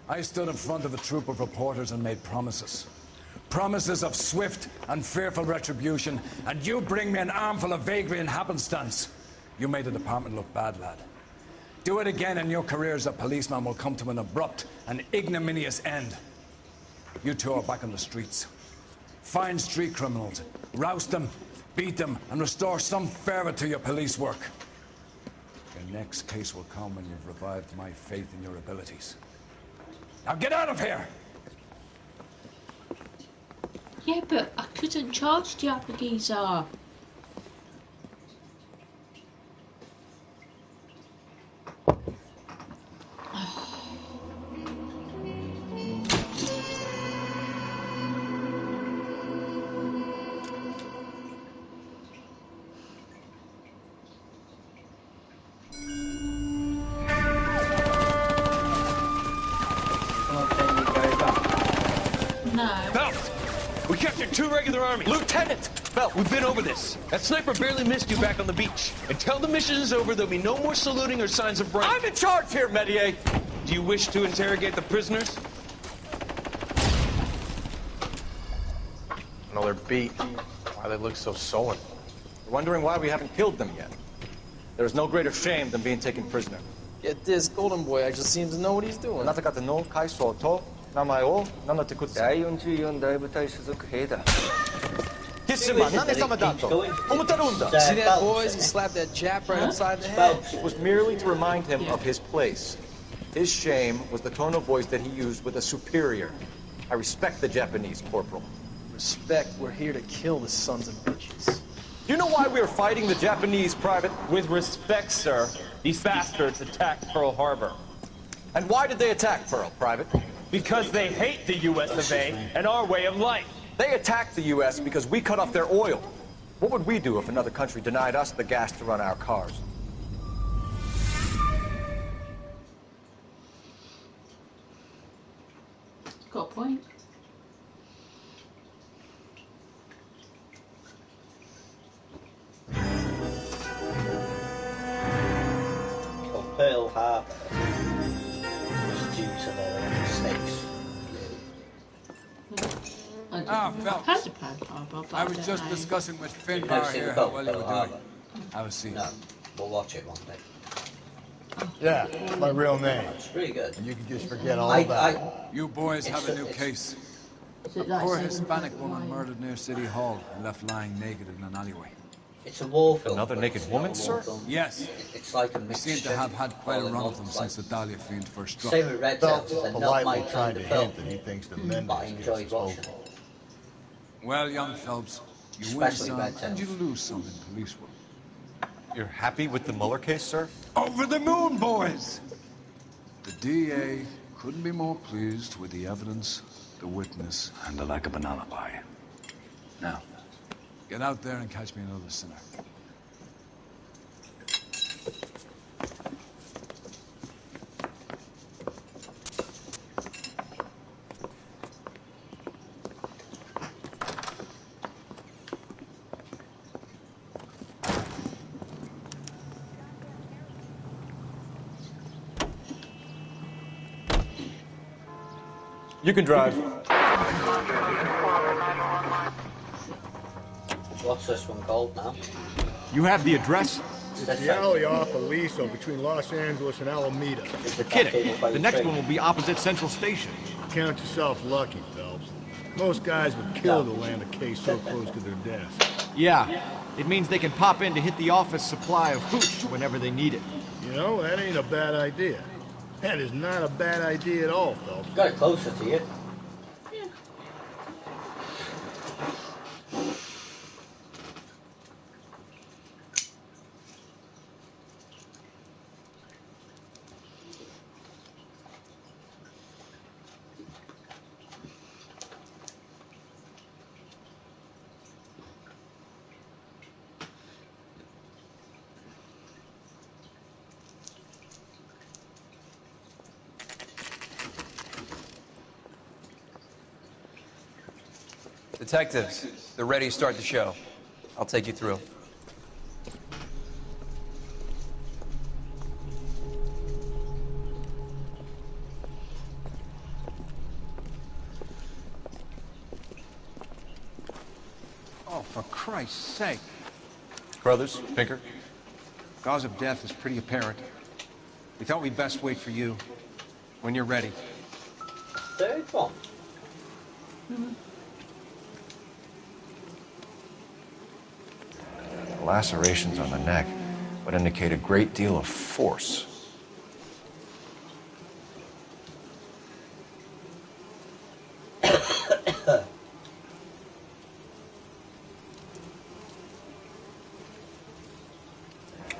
I stood in front of a troop of reporters and made promises. Promises of swift and fearful retribution, and you bring me an armful of vagary and happenstance. You made the department look bad, lad. Do it again and your career as a policeman will come to an abrupt and ignominious end. You two are back on the streets. Find street criminals, roust them, beat them, and restore some fervor to your police work. Your next case will come when you've revived my faith in your abilities. Now get out of here! Yeah, but I couldn't charge the other geezer. We captured 2 regular armies. Lieutenant! Belt, we've been over this. That sniper barely missed you back on the beach. Until the mission is over, there'll be no more saluting or signs of rank. I'm in charge here, Medier! Do you wish to interrogate the prisoners? No, they're beat. Why they look so sullen? We're wondering why we haven't killed them yet. There is no greater shame than being taken prisoner. Get this, Golden Boy actually seems to know what he's doing. See that, boys? He slapped that Jap right upside the head. It was merely to remind him of his place. His shame was the tone of voice that he used with a superior. I respect the Japanese, Corporal. Respect, we're here to kill the sons of bitches. Do you know why we are fighting the Japanese, Private? With respect, sir, these bastards attacked Pearl Harbor. And why did they attack Pearl, Private? Because they hate the US of A and our way of life. They attacked the US because we cut off their oil. What would we do if another country denied us the gas to run our cars? Got a point. Well, Pearl Harbor was due to their mistakes. I was just discussing with Finbar here how well you were doing. Have a seat. No, we'll watch it one day. Yeah, my real name. It's pretty good. And you can just forget all about it. You boys have a new case. A poor Hispanic woman murdered near City Hall and left lying naked in an alleyway. It's a war film. Another naked woman, sir? Yes. It's like a They mixture. seem to have had quite a run of them since the Dahlia fiend first struck. Same with Red Phelps Tails, is they're not my politely trying kind to of film. hint that he thinks the men But I enjoyed watching it. Well, young Phelps, you win Especially some Red and you Tails. lose some in police work. You're happy with the Mueller case, sir? Over the moon, boys! The DA couldn't be more pleased with the evidence, the witness, and the lack of an alibi. Now, get out there and catch me another sinner. You can drive. What's this one called now? You have the address? It's the alley off Aliso between Los Angeles and Alameda. You're kidding. The next one will be opposite Central Station. Count yourself lucky, Phelps. Most guys would kill to land a case so close to their desk. Yeah. It means they can pop in to hit the office supply of hooch whenever they need it. You know, that ain't a bad idea. That is not a bad idea at all, Phelps. Got it closer to you. Detectives, they're ready to start the show. I'll take you through. For Christ's sake. Brothers, Pinker? Cause of death is pretty apparent. We thought we'd best wait for you. When you're ready. Third one. The lacerations on the neck would indicate a great deal of force.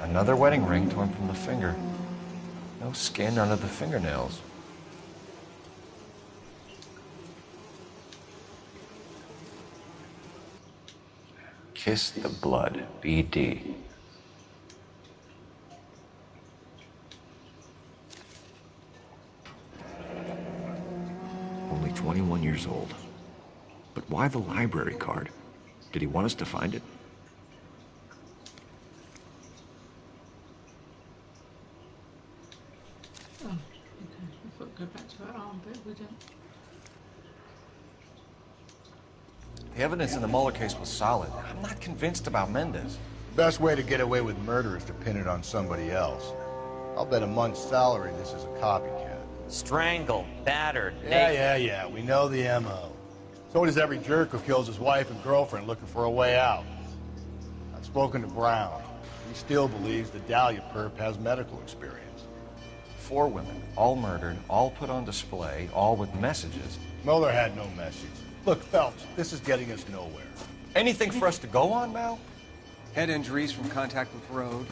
Another wedding ring torn from the finger. No skin under the fingernails. Kiss the blood, BD. Only 21 years old. But why the library card? Did he want us to find it? Oh, okay. I thought go back to that arm bit with it. The evidence in the Mueller case was solid. I'm not convinced about Mendez. Best way to get away with murder is to pin it on somebody else. I'll bet a month's salary this is a copycat. Strangled, battered, Yeah, we know the M.O. So does every jerk who kills his wife and girlfriend looking for a way out. I've spoken to Brown. He still believes the Dahlia perp has medical experience. 4 women, all murdered, all put on display, all with messages. Mueller had no message. Look, Phelps, this is getting us nowhere. Anything for us to go on, Mal? Head injuries from contact with road,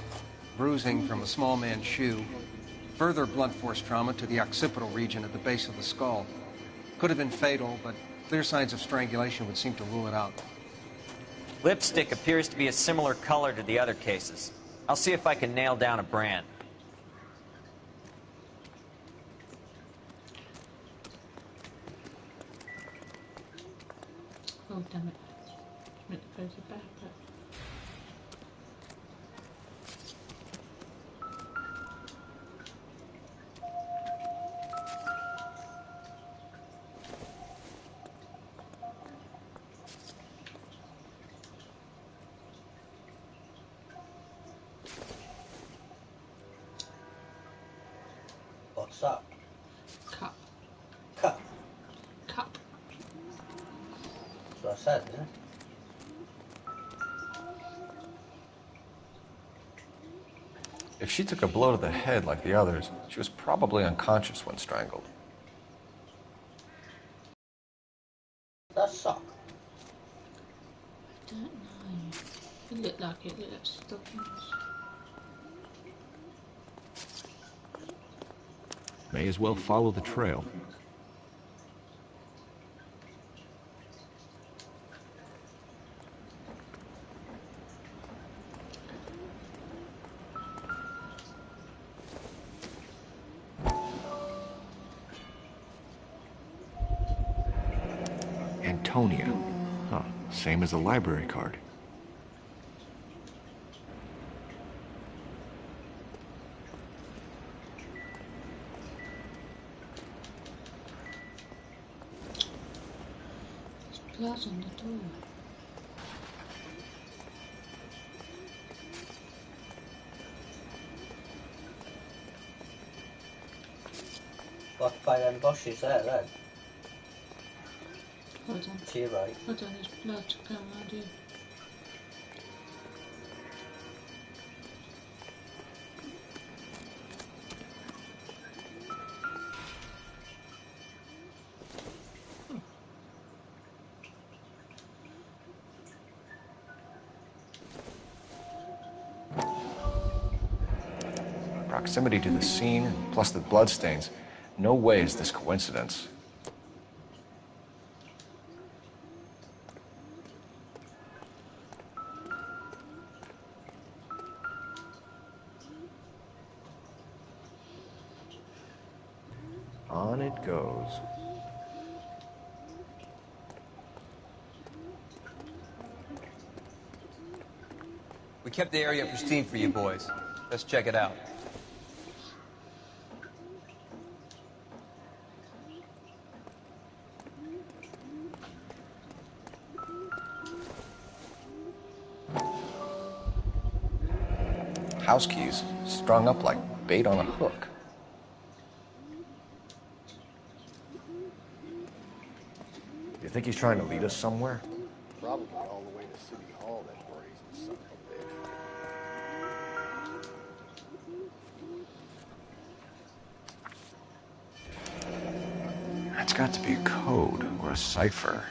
bruising from a small man's shoe, further blunt force trauma to the occipital region at the base of the skull. Could have been fatal, but clear signs of strangulation would seem to rule it out. Lipstick appears to be a similar color to the other cases. I'll see if I can nail down a brand. Oh, damn it. Meant to close it back, but... What's that? Cup. Cup. Cup. That's what I said, isn't it? If she took a blow to the head like the others, she was probably unconscious when strangled. That's sock. I don't know. It looked like it looked like stockings. May as well follow the trail. Antonia. Huh. Same as the library card. Blood on the door. Blocked by them bushes there, then. Hold on. To your right. Hold on, there's blood going around here. Proximity to the scene, plus the bloodstains. No way is this coincidence. On it goes. We kept the area pristine for you boys. Let's check it out. House keys, strung up like bait on a hook. You think he's trying to lead us somewhere? Probably all the way to City Hall, that brazen son of a bitch. That's got to be a code or a cipher.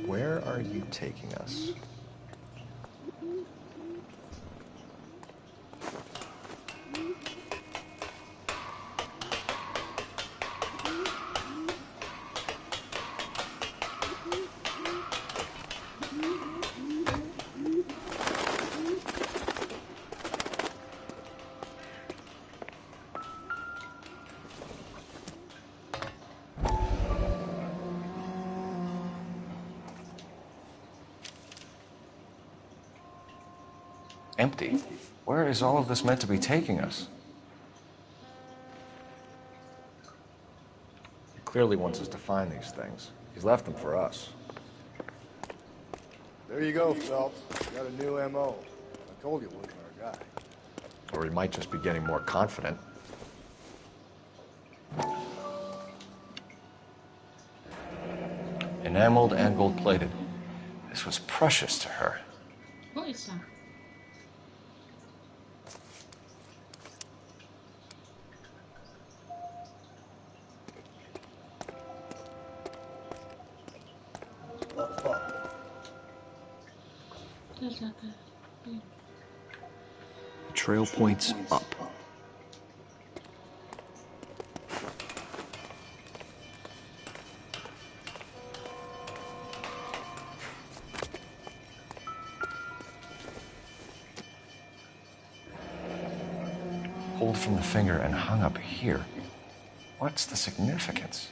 Where are you taking us? Empty. Where is all of this meant to be taking us? He clearly wants us to find these things. He's left them for us. There you go, Phelps. Got a new M.O. I told you it wasn't our guy. Or he might just be getting more confident. Enameled and gold-plated. This was precious to her. What is that? There's like a... The trail points up. Pulled from the finger and hung up here. What's the significance?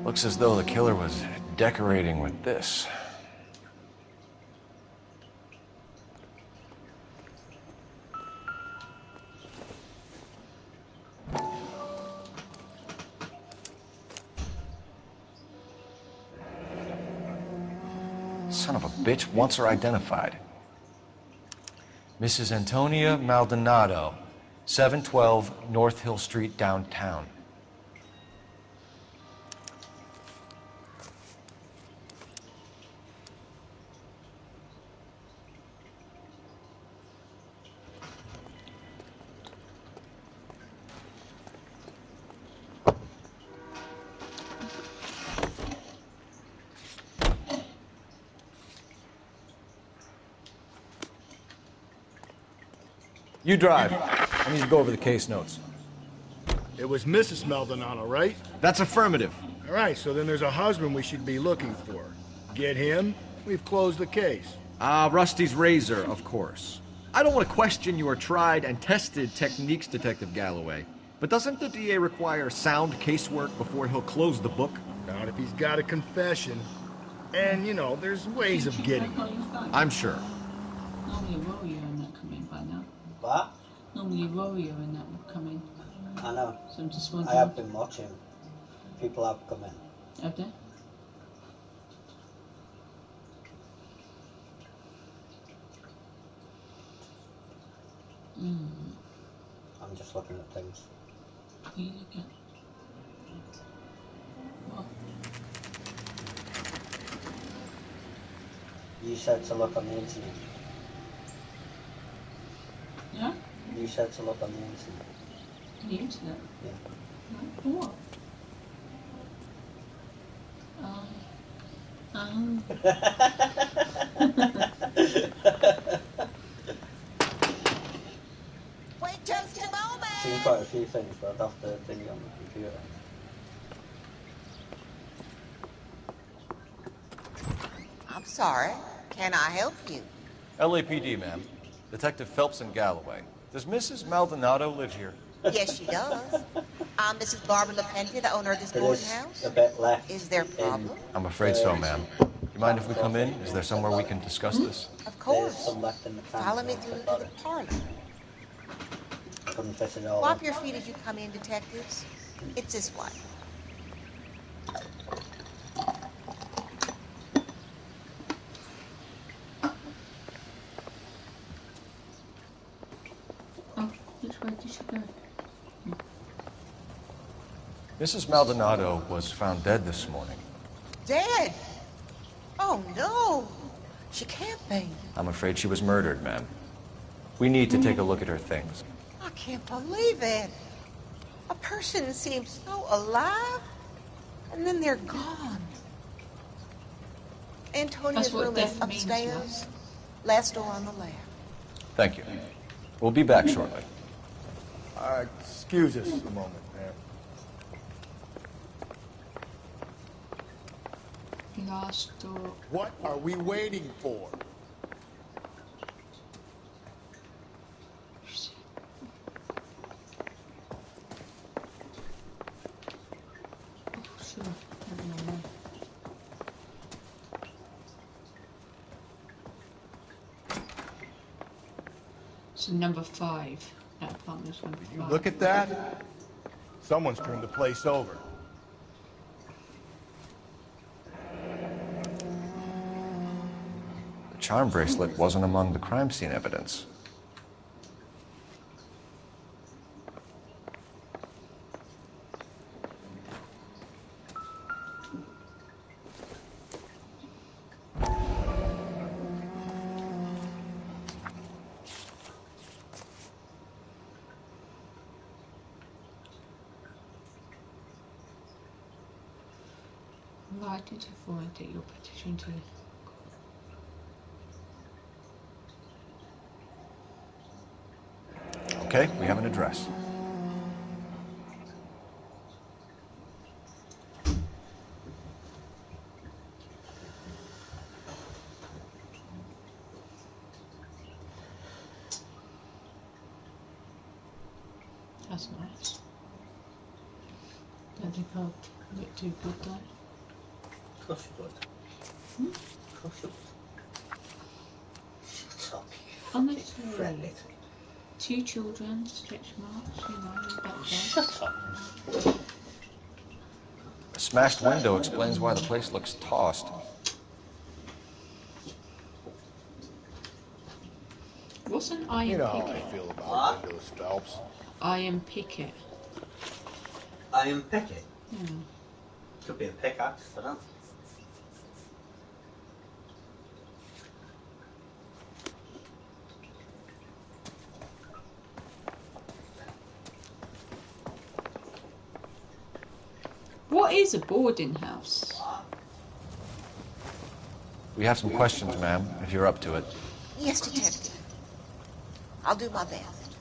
Looks as though the killer was decorating with this. Son of a bitch wants her identified. Mrs. Antonia Maldonado, 712 North Hill Street, downtown. You drive. I need to go over the case notes. It was Mrs. Maldonado, right? That's affirmative. All right, so then there's a husband we should be looking for. Get him, we've closed the case. Rusty's razor, of course. I don't want to question your tried and tested techniques, Detective Galloway. But doesn't the DA require sound casework before he'll close the book? Not if he's got a confession. And, you know, there's ways of getting it. I'm sure. Normally a warrior and that come in by now. What? Normally a warrior and that would come in. I know. So I'm just I wondering. have been watching. People have come in. Have they? I'm just looking at things. You look at what? You said to look on the internet. Yeah? You said to look on the internet. The internet? Yeah. For what? Wait just a moment. Seen quite a few things, but I'd have to think on the computer. I'm sorry. Can I help you? LAPD, ma'am. Detective Phelps and Galloway. Does Mrs. Maldonado live here? Yes, she does. I'm Mrs. Barbara LaPente, the owner of this There boarding is house. a bit left. Is there a problem? I'm afraid so, ma'am. Do you mind if we come in? Is there somewhere we can discuss this? Of There's course. some left in the tank. Follow me through to the parlor. Couldn't fit it all. Swap your feet as you come in, detectives. It's this way. Oh, which way did she go? Mrs. Maldonado was found dead this morning. Dead? Oh, no. She can't be. I'm afraid she was murdered, ma'am. We need to take a look at her things. I can't believe it. A person seems so alive, and then they're gone. Antonia's That's what room is death means, upstairs. Last door on the left. Thank you. We'll be back shortly. Excuse us a moment, ma'am. Last door. What are we waiting for? Sure. So number 5. That apartment's number 5. You look at that? Someone's turned the place over. The charm bracelet wasn't among the crime scene evidence. Why did you forward your petition to? Okay, we have an address. That's nice. Don't think I'll look too good though. Of course you would. Hmm? Of course you would. Shut up, Honestly, friendly. 2 children, stretch marks, you know, that Shut up. A smashed window explains why the place looks tossed. What's an iron You know how I picket? feel about windows, Phelps. Iron picket. Iron picket? Yeah. Could be a pickaxe for that. What is a boarding house? We have some questions, ma'am, if you're up to it. Yes, detective. I'll do my best.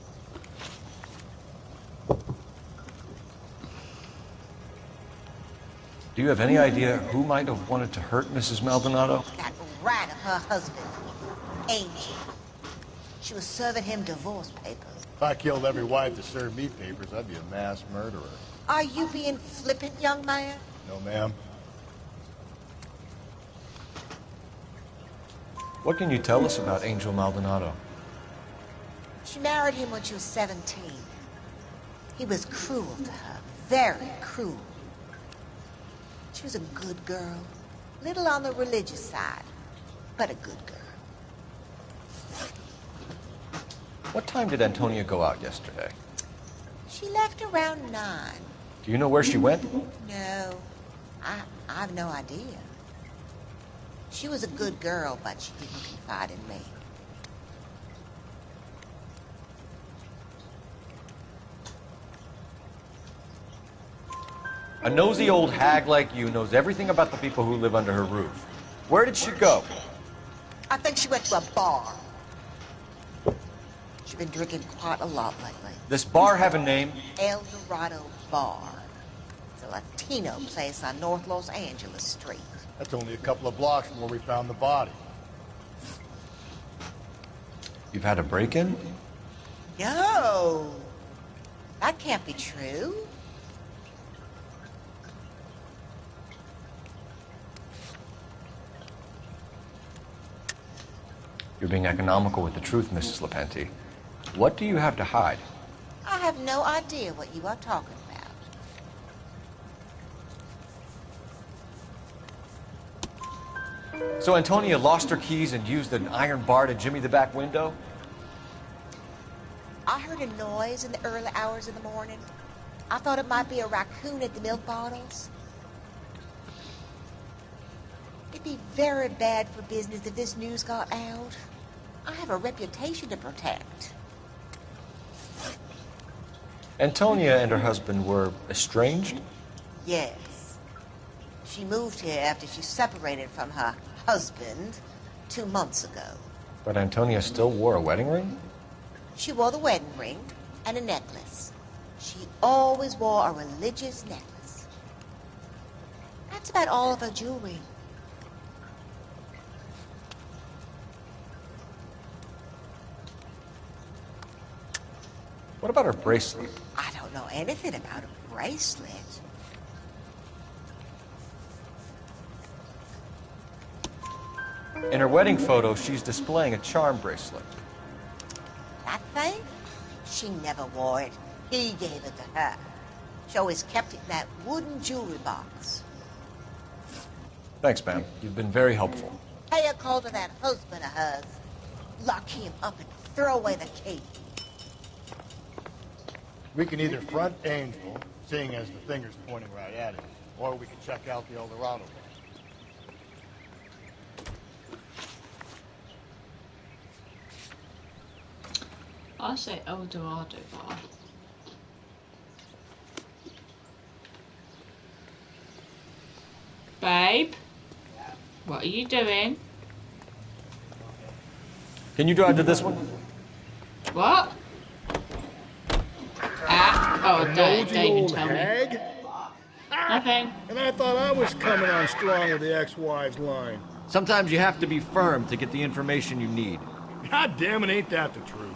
Do you have any idea who might have wanted to hurt Mrs. Maldonado? That rat of her husband, Angel. She was serving him divorce papers. If I killed every wife to serve me papers, I'd be a mass murderer. Are you being flippant, young man? No, ma'am. What can you tell us about Angel Maldonado? She married him when she was 17. He was cruel to her, very cruel. She was a good girl, little on the religious side, but a good girl. What time did Antonia go out yesterday? She left around 9. Do you know where she went? No, I've no idea. She was a good girl, but she didn't confide in me. A nosy old hag like you knows everything about the people who live under her roof. Where did she go? I think she went to a bar. She's been drinking quite a lot lately. This bar have a name? El Dorado Bar. It's a Latino place on North Los Angeles Street. That's only a couple of blocks from where we found the body. You've had a break-in? No. That can't be true. You're being economical with the truth, Mrs. Lepenti. What do you have to hide? I have no idea what you are talking about. So Antonia lost her keys and used an iron bar to jimmy the back window? I heard a noise in the early hours of the morning. I thought it might be a raccoon at the milk bottles. It'd be very bad for business if this news got out. I have a reputation to protect. Antonia and her husband were estranged? Yes. She moved here after she separated from her husband 2 months ago. But Antonia still wore a wedding ring? She wore the wedding ring and a necklace. She always wore a religious necklace. That's about all of her jewelry. What about her bracelet? I don't know anything about a bracelet. In her wedding photo, she's displaying a charm bracelet. That thing? She never wore it. He gave it to her. She always kept it in that wooden jewelry box. Thanks, ma'am. You've been very helpful. Pay a call to that husband of hers. Lock him up and throw away the key. We can either front Angel, seeing as the finger's pointing right at it, or we can check out the Eldorado bar. I say Eldorado bar. Babe, what are you doing? Can you drive to this one? What? Oh, don't even tell me. Hag? Nothing. And I thought I was coming on strong with the ex-wives line. Sometimes you have to be firm to get the information you need. God damn it, ain't that the truth?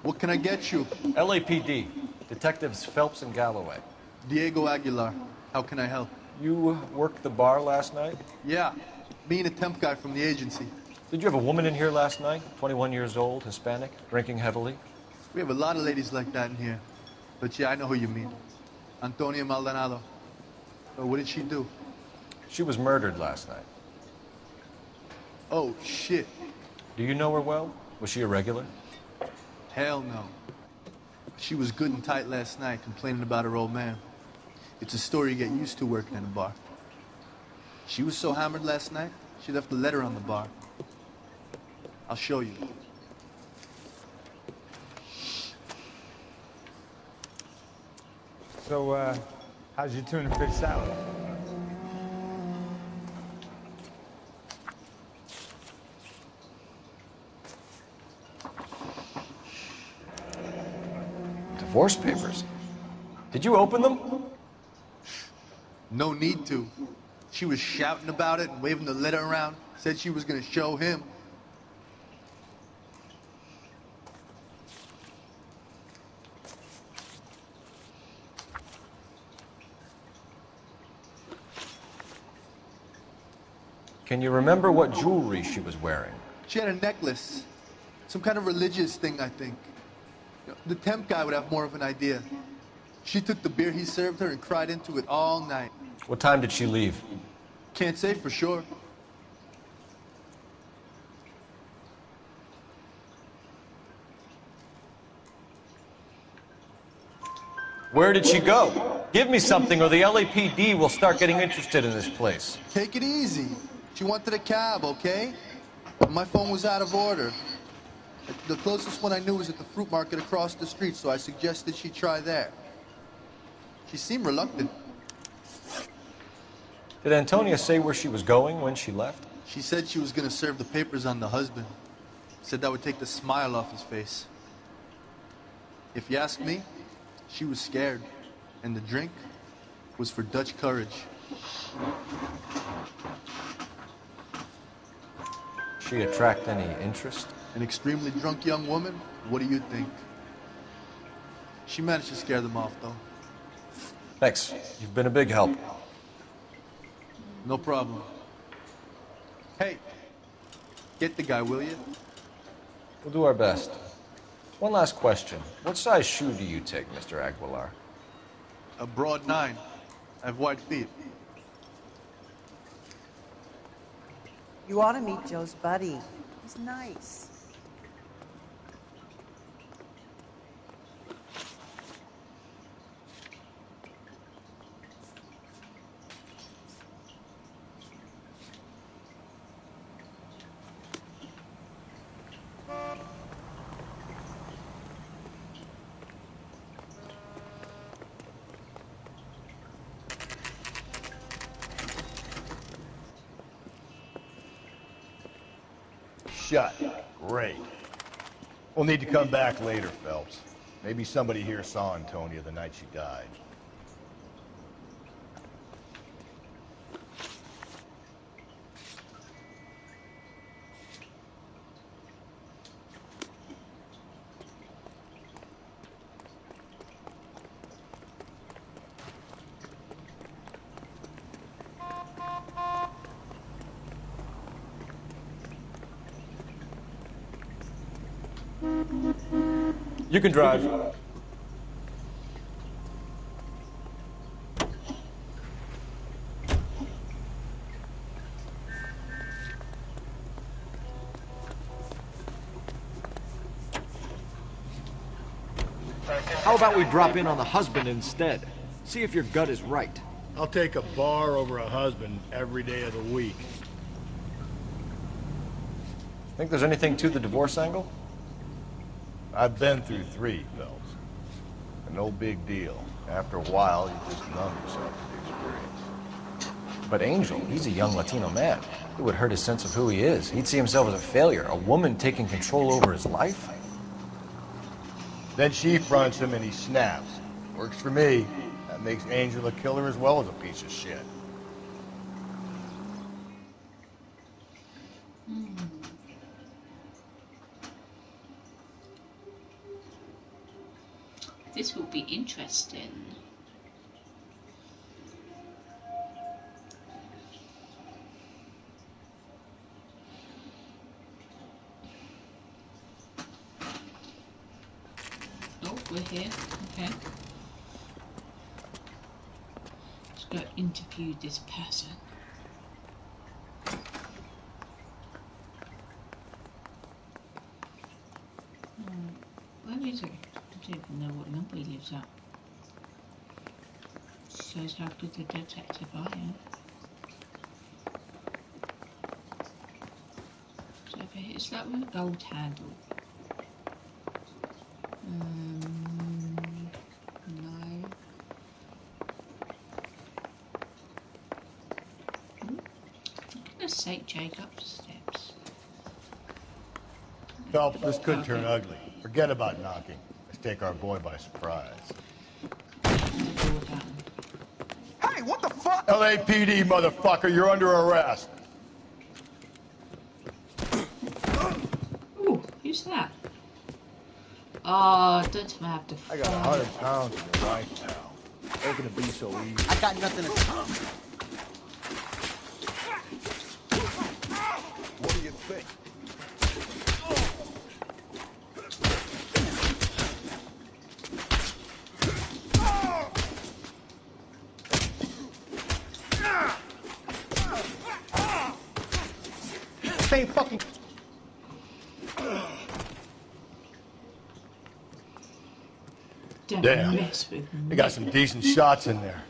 What can I get you? LAPD. Detectives Phelps and Galloway. Diego Aguilar. How can I help? You worked the bar last night? Yeah. Me and a temp guy from the agency. Did you have a woman in here last night? 21 years old, Hispanic, drinking heavily? We have a lot of ladies like that in here. But yeah, I know who you mean. Antonia Maldonado. Oh, what did she do? She was murdered last night. Oh, shit. Do you know her well? Was she a regular? Hell no. She was good and tight last night, complaining about her old man. It's a story you get used to working in a bar. She was so hammered last night, she left a letter on the bar. I'll show you. So, how's your tuna fish salad? Divorce papers. Did you open them? No need to. She was shouting about it and waving the letter around. Said she was going to show him. Can you remember what jewelry she was wearing? She had a necklace. Some kind of religious thing, I think. The temp guy would have more of an idea. She took the beer he served her and cried into it all night. What time did she leave? Can't say for sure. Where did she go? Give me something or the LAPD will start getting interested in this place. Take it easy. She wanted a cab, okay? My phone was out of order. The closest one I knew was at the fruit market across the street, so I suggested she try there. She seemed reluctant. Did Antonia say where she was going when she left? She said she was gonna serve the papers on the husband. Said that would take the smile off his face. If you ask me, she was scared. And the drink was for Dutch courage. She attract any interest? An extremely drunk young woman? What do you think? She managed to scare them off, though. Thanks. You've been a big help. No problem. Hey, get the guy, will you? We'll do our best. One last question. What size shoe do you take, Mr. Aguilar? A broad 9. I have wide feet. You ought to meet Joe's buddy. He's nice. Shut. Great. We'll need to come back later, Phelps. Maybe somebody here saw Antonia the night she died. You can drive. How about we drop in on the husband instead? See if your gut is right. I'll take a bar over a husband every day of the week. Think there's anything to the divorce angle? I've been through 3, Phelps. No big deal. After a while, you just numb yourself to the experience. But Angel, he's a young Latino man. It would hurt his sense of who he is. He'd see himself as a failure, a woman taking control over his life. Then she fronts him and he snaps. Works for me. That makes Angel a killer as well as a piece of shit. This will be interesting. Oh, we're here. Okay. Let's go interview this person. Where is he? I don't even know what number he lives at. Shows how good a detective I am. So over here, is that with a gold handle? No. For goodness sake, Jake, up the steps. Phelps, this could turn ugly. Forget about knocking. Let's take our boy by surprise. Hey, what the fuck? LAPD, motherfucker, you're under arrest. Ooh, who's that? Oh, don't have to I got 100 pounds in your life now. Ain't gonna be so easy. I got nothing to tell. What do you think? Same fucking. Don't Damn. mess with me. They got some decent shots in there.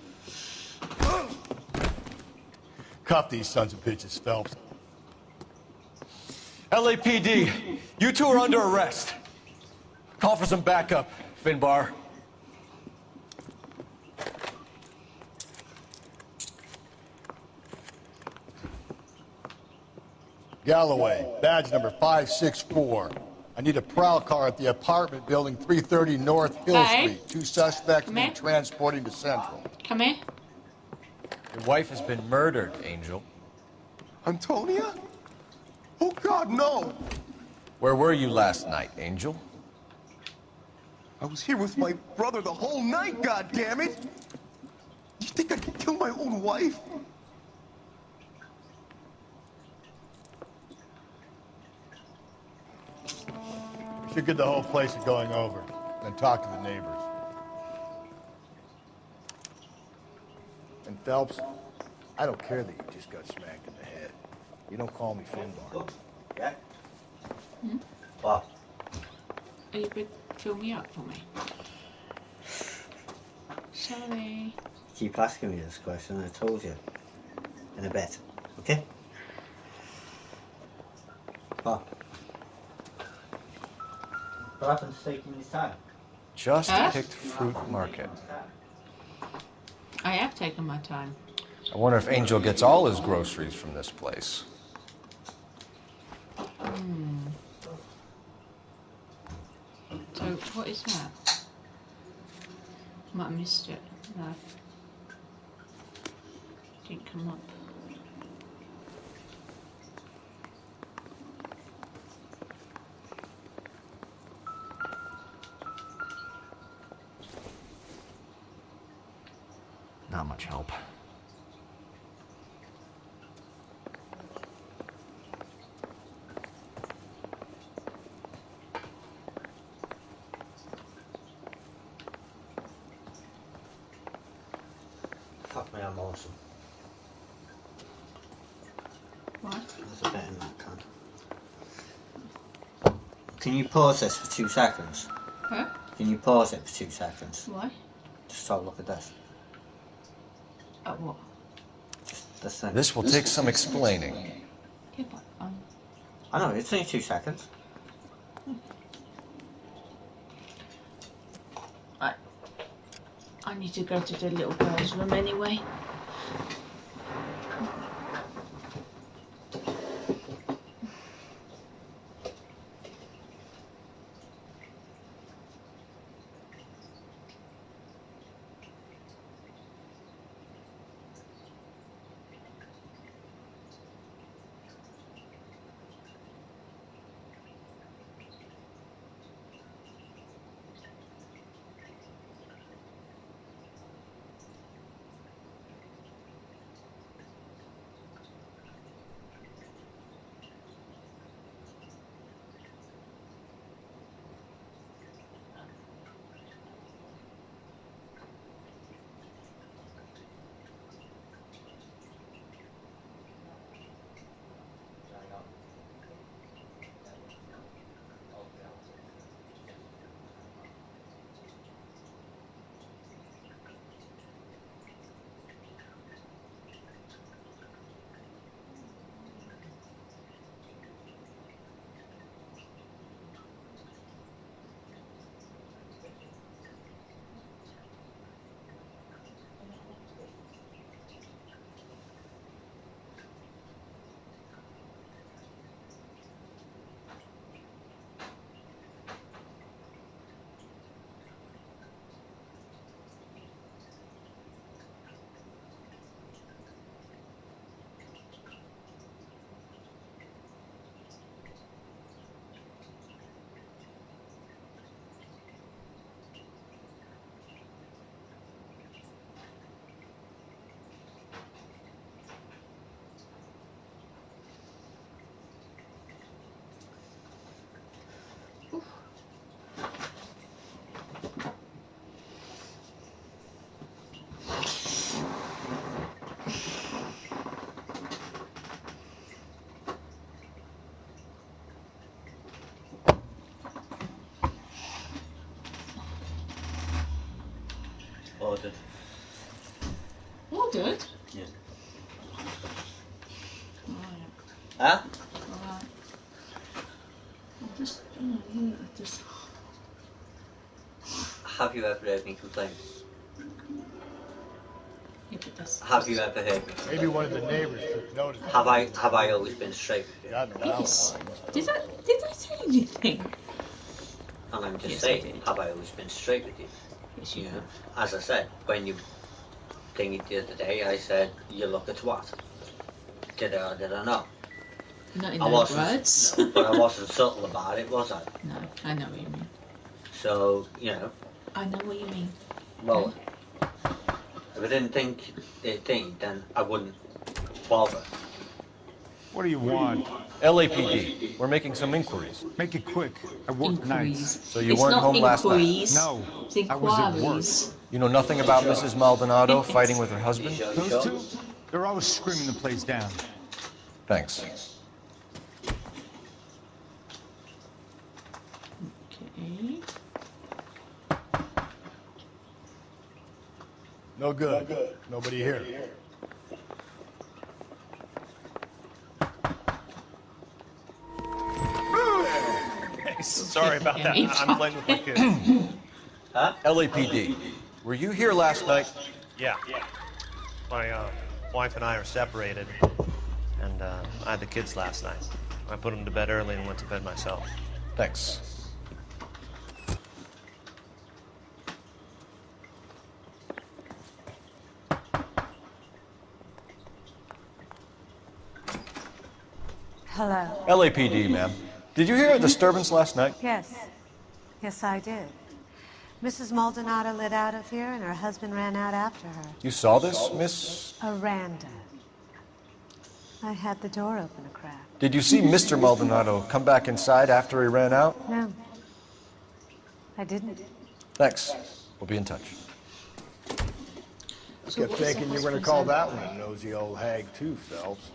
Cuff these sons of bitches, Phelps. LAPD, you two are under arrest. Call for some backup, Finbar. Galloway, badge number 564. I need a prowl car at the apartment building 330 North Hill Hey. Street. 2 suspects Come being here. transported to Central. Come here. Your wife has been murdered, Angel. Antonia? Oh, God, no! Where were you last night, Angel? I was here with my brother the whole night, goddammit! You think I could kill my own wife? We should get the whole place going over, then talk to the neighbors. And Phelps, I don't care that you just got smacked in the head. You don't call me Finbar. Yeah? Hmm? What? Are you going to fill me up for me? Sorry. Keep asking me this question, I told you. In a bit. Okay? What? What happened to taking this time? Just Huh? picked Fruit Market. I have taken my time. I wonder if Angel gets all his groceries from this place. So, what is that? Might have missed it. No. Didn't come up. Not much help. Fuck me, I'm awesome. What? There's a bit in that can. Can you pause this for 2 seconds? Huh? Can you pause it for 2 seconds? Why? Just have a look at this. At what? Just this thing. This will take some explaining. Yeah, but, I know, it's only 2 seconds. I need to go to the little girl's room anyway. good. Yeah. Right. Huh? Alright. I just. Have you ever heard me complain? Yeah, but that's. Have you ever heard me? Maybe one of the neighbors took notice. Have I always been straight with you? Got an Yes. alibi. Did I say anything? And I'm just Yes, saying, have I always been straight with you? Yes, you have. As I said, when you thingied the other day, I said, you look at what? Did I or did I not? Not in I those wasn't, words. no, but I wasn't subtle about it, was I? No, I know what you mean. So, I know what you mean. well, if I didn't think it thing, then I wouldn't bother. What do you want? LAPD. We're making some inquiries. Make it quick. I work nights. So you weren't home last night? No. It's I was at work. inquiries. You know nothing about Mrs. Maldonado fighting with her husband? Those two? They're always screaming the place down. Thanks. Okay. No good. Nobody here. Sorry about that. I'm playing with my kids. Huh? LAPD. Were you here last night? Yeah. My wife and I are separated, and I had the kids last night. I put them to bed early and went to bed myself. Thanks. Hello. LAPD, ma'am. Did you hear a disturbance last night? Yes. Yes, I did. Mrs. Maldonado lit out of here, and her husband ran out after her. You saw this, Miss? Aranda. I had the door open a crack. Did you see Mr. Maldonado come back inside after he ran out? No. I didn't. Thanks. We'll be in touch. I kept thinking you were going to call that one a nosy old hag too, Phelps.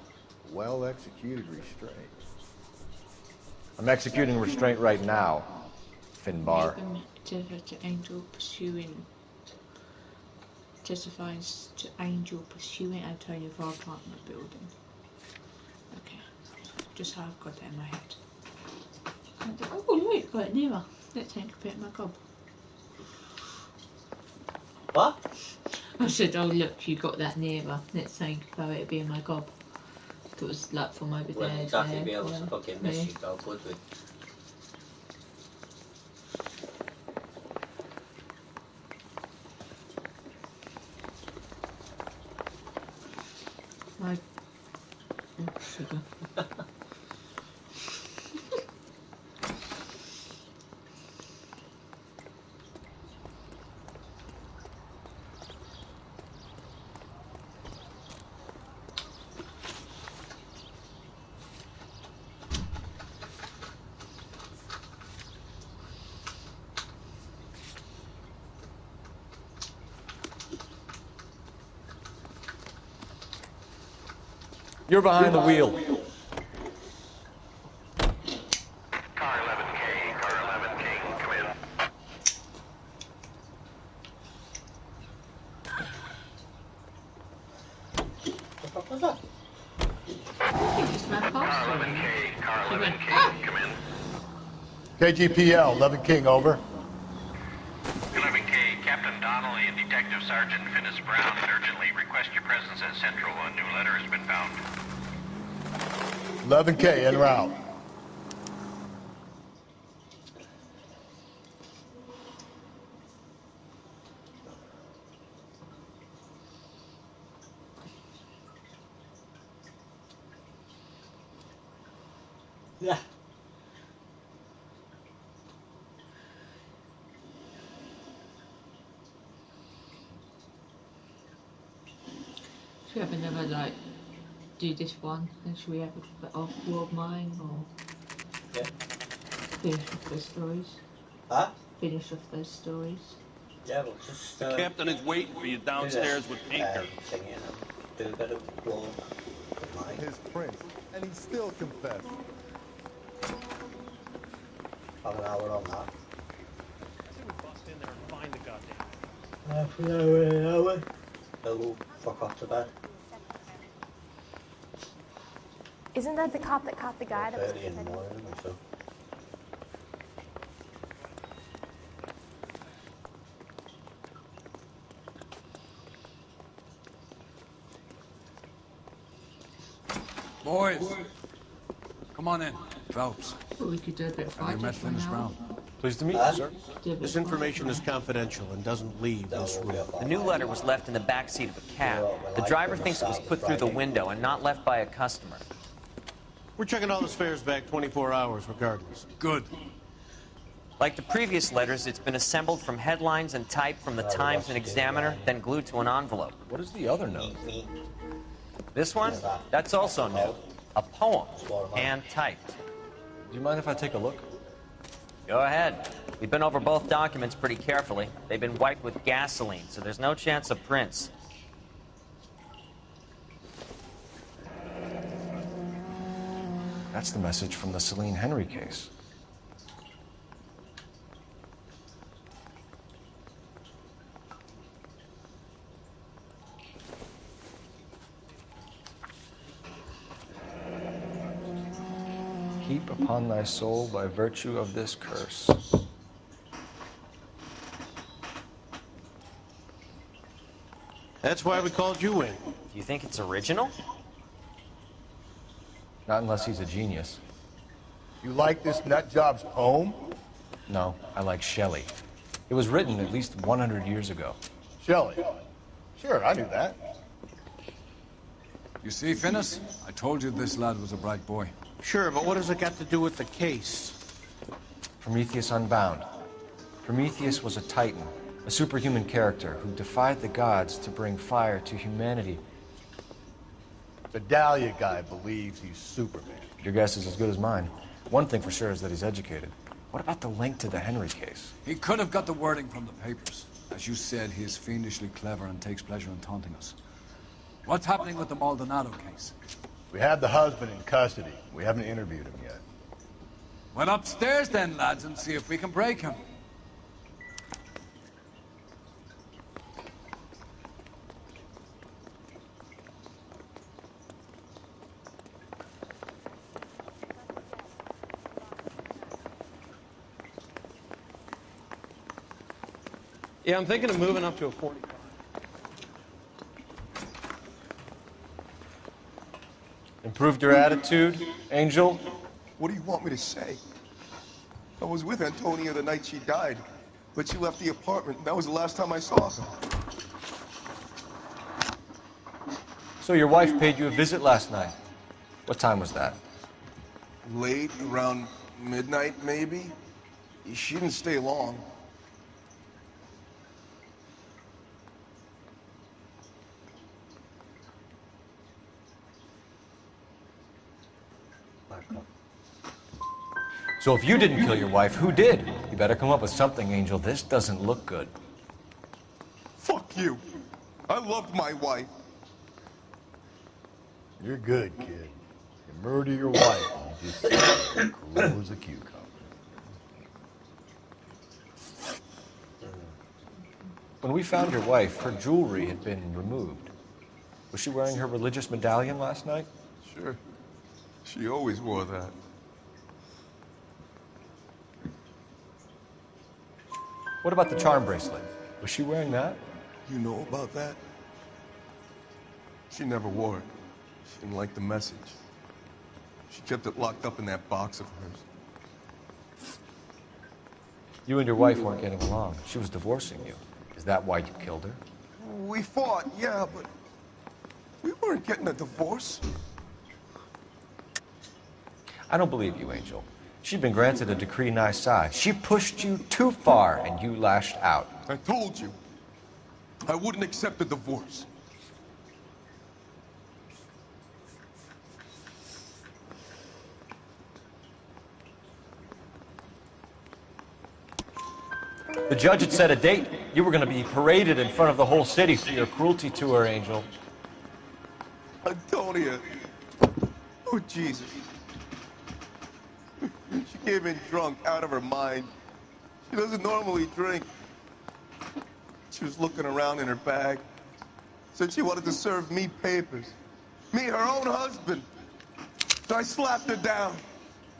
Well-executed restraint. I'm executing restraint right now, Finbar. To Angel pursuing. Testifies to Angel pursuing Antonio for apartment building. Okay. Just how I've got that in my head. Oh look, got it nearer. Let's take a bit of my gob. What? I said, oh look, you got that nearer. Let's think about it being my gob. It was like from over there. Wouldn't exactly there, be able to there, fucking miss there. you though, would we? My sugar. You're behind the wheel. Car 11K, come in. What was that? Car 11K, come in. KGPL, 11 King, over. 11K, Captain Donnelly and Detective Sergeant Finnis Brown urgently request your presence at Central. A new letter has been found. 11K, en route. Yeah. Should we have another like do this one and should we have a bit off world mine or finish off those stories? Huh? Finish off those stories. Yeah, we'll just The captain is waiting for you downstairs with Pinker. Do a bit of war. His prince, and he still confessed. Have an hour on that. I say we bust in there and find the goddamn. Half an hour, Oh, fuck off to bed. Isn't that the cop that caught the guy that was Early in the morning or so. Boys, come on in. Phelps. Well, we could do a bit of Have you fighting met for Finis now. Brown? Pleased to meet you, sir. This information is confidential and doesn't leave this room. The new letter was left in the back seat of a cab. The driver thinks it was put through the window and not left by a customer. We're checking all his fares back 24 hours regardless. Good. Like the previous letters, it's been assembled from headlines and type from the Times and Examiner, then glued to an envelope. What is the other note? This one? That's also new. A poem, hand typed. Do you mind if I take a look? Go ahead. We've been over both documents pretty carefully. They've been wiped with gasoline, so there's no chance of prints. That's the message from the Celine Henry case. Heap upon thy soul by virtue of this curse. That's why we called you in. Do you think it's original? Not unless he's a genius. You like this nutjob's poem? No, I like Shelley. It was written at least 100 years ago. Shelley? Sure, I knew that. You see, Finis? I told you this lad was a bright boy. Sure, but what has it got to do with the case? Prometheus Unbound. Prometheus was a titan, a superhuman character who defied the gods to bring fire to humanity. The Dahlia guy believes he's Superman. Your guess is as good as mine. One thing for sure is that he's educated. What about the link to the Henry case? He could have got the wording from the papers. As you said, he is fiendishly clever and takes pleasure in taunting us. What's happening with the Maldonado case? We have the husband in custody. We haven't interviewed him yet. Well, upstairs then, lads, and see if we can break him. Yeah, I'm thinking of moving up to a 45. Improved your attitude, Angel? What do you want me to say? I was with Antonia the night she died, but she left the apartment. That was the last time I saw her. So your wife paid you a visit last night. What time was that? Late, around midnight, maybe. She didn't stay long. So if you didn't kill your wife, who did? You better come up with something, Angel. This doesn't look good. Fuck you. I loved my wife. You're good, kid. You murder your wife, and you just sit cool as a cucumber. When we found your wife, her jewelry had been removed. Was she wearing her religious medallion last night? Sure. She always wore that. What about the charm bracelet? Was she wearing that? You know about that? She never wore it. She didn't like the message. She kept it locked up in that box of hers. You and your wife weren't getting along. She was divorcing you. Is that why you killed her? We fought, yeah, but we weren't getting a divorce. I don't believe you, Angel. She'd been granted a decree nisi. She pushed you too far, and you lashed out. I told you. I wouldn't accept a divorce. The judge had set a date. You were going to be paraded in front of the whole city for your cruelty to her, Angel. Antonia. Oh, Jesus. She came in drunk, out of her mind. She doesn't normally drink. She was looking around in her bag, Said she wanted to serve me papers. Me, her own husband. So I slapped her down.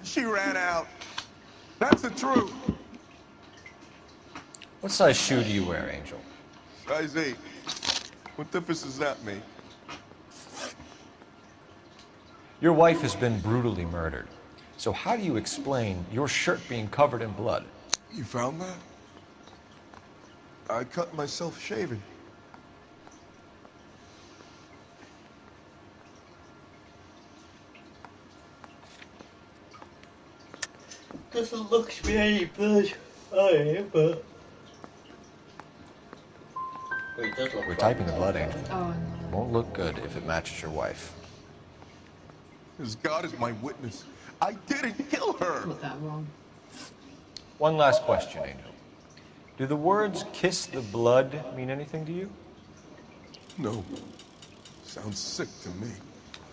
She ran out. That's the truth. What size shoe do you wear, Angel? Size 8. What difference does that make? Your wife has been brutally murdered. So how do you explain your shirt being covered in blood? You found that? I cut myself shaving. Doesn't look to be any blood on it, but... Well, it does look We're typing the blood, Angel. Oh, no. Won't look good if it matches your wife. As God is my witness, I didn't kill her. Got that wrong. One last question, Angel. Do the words "kiss the blood" mean anything to you? No. Sounds sick to me.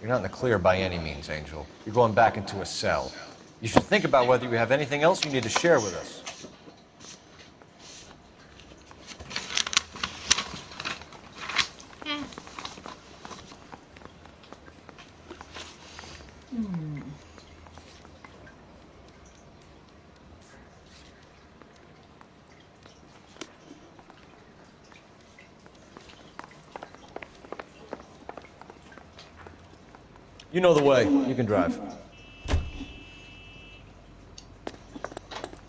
You're not in the clear by any means, Angel. You're going back into a cell. You should think about whether you have anything else you need to share with us. You know the way. You can drive.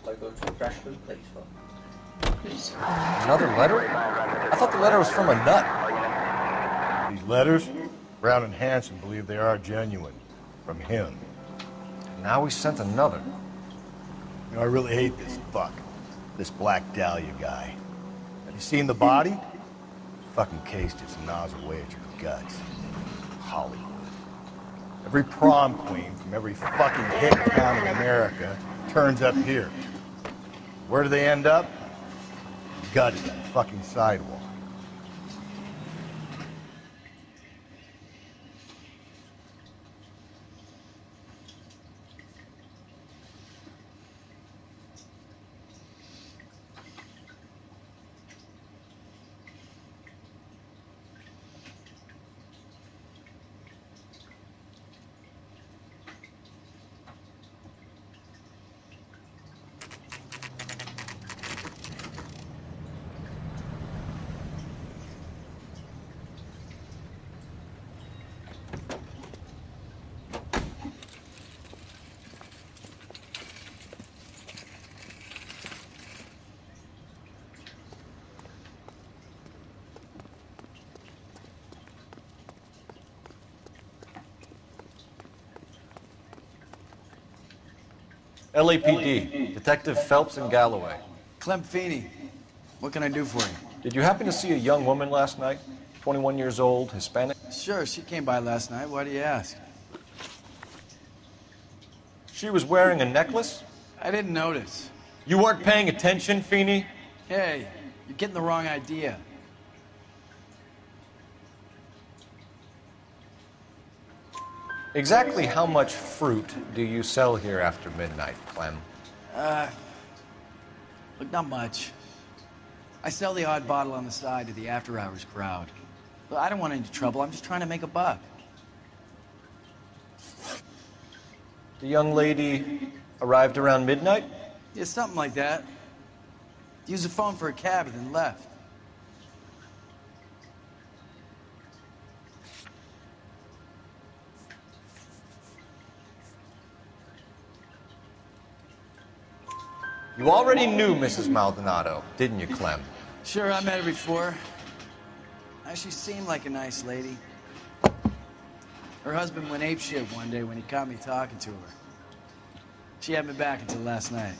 I go to a freshman place for. Another letter? I thought the letter was from a nut. These letters, Brown and Hanson believe they are genuine. From him. Now we sent another. You know, I really hate this fuck. This Black Dahlia guy. Have you seen the body? Fucking case just gnaws away at your guts. Hollywood. Every prom queen from every fucking hit town in America turns up here. Where do they end up? Gutted on the fucking sidewalk. LAPD, Detective Phelps and Galloway. Clem Feeney, what can I do for you? Did you happen to see a young woman last night? 21 years old, Hispanic? Sure, she came by last night. Why do you ask? She was wearing a necklace? I didn't notice. You weren't paying attention, Feeney? Hey, you're getting the wrong idea. Exactly how much fruit do you sell here after midnight, Clem? Look, not much. I sell the odd bottle on the side to the after-hours crowd. But I don't want any trouble. I'm just trying to make a buck. The young lady arrived around midnight? Yeah, something like that. Used the phone for a cab and then left. You already knew Mrs. Maldonado, didn't you, Clem? Sure, I met her before. She seemed like a nice lady. Her husband went apeshit one day when he caught me talking to her. She had me back until last night.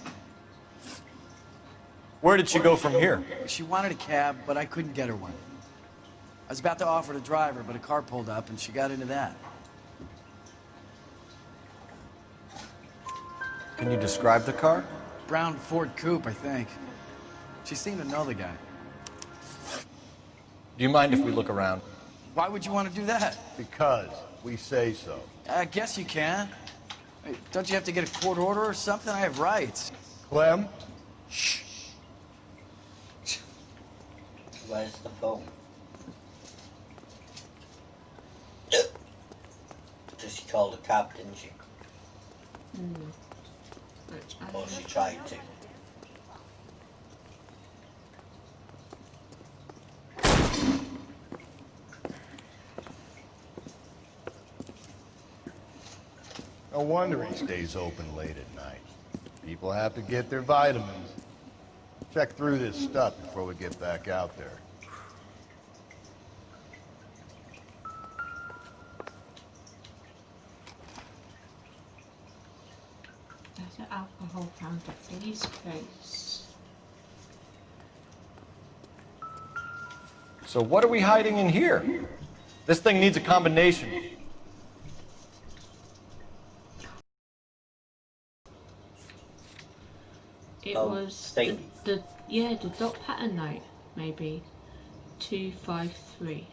Where did she go from here? She wanted a cab, but I couldn't get her one. I was about to offer to drive her, but a car pulled up and she got into that. Can you describe the car? Brown Ford Coupe, I think. She seemed to know the guy. Do you mind if we look around? Why would you want to do that? Because we say so. I guess you can. Hey, don't you have to get a court order or something? I have rights. Clem? Shh. Where's the phone? called a cab, didn't she? Or she tried to. No wonder he stays open late at night. People have to get their vitamins. Check through this stuff before we get back out there. There's an alcohol found at Billy's place. So what are we hiding in here? This thing needs a combination. It was the dot pattern note, maybe 253.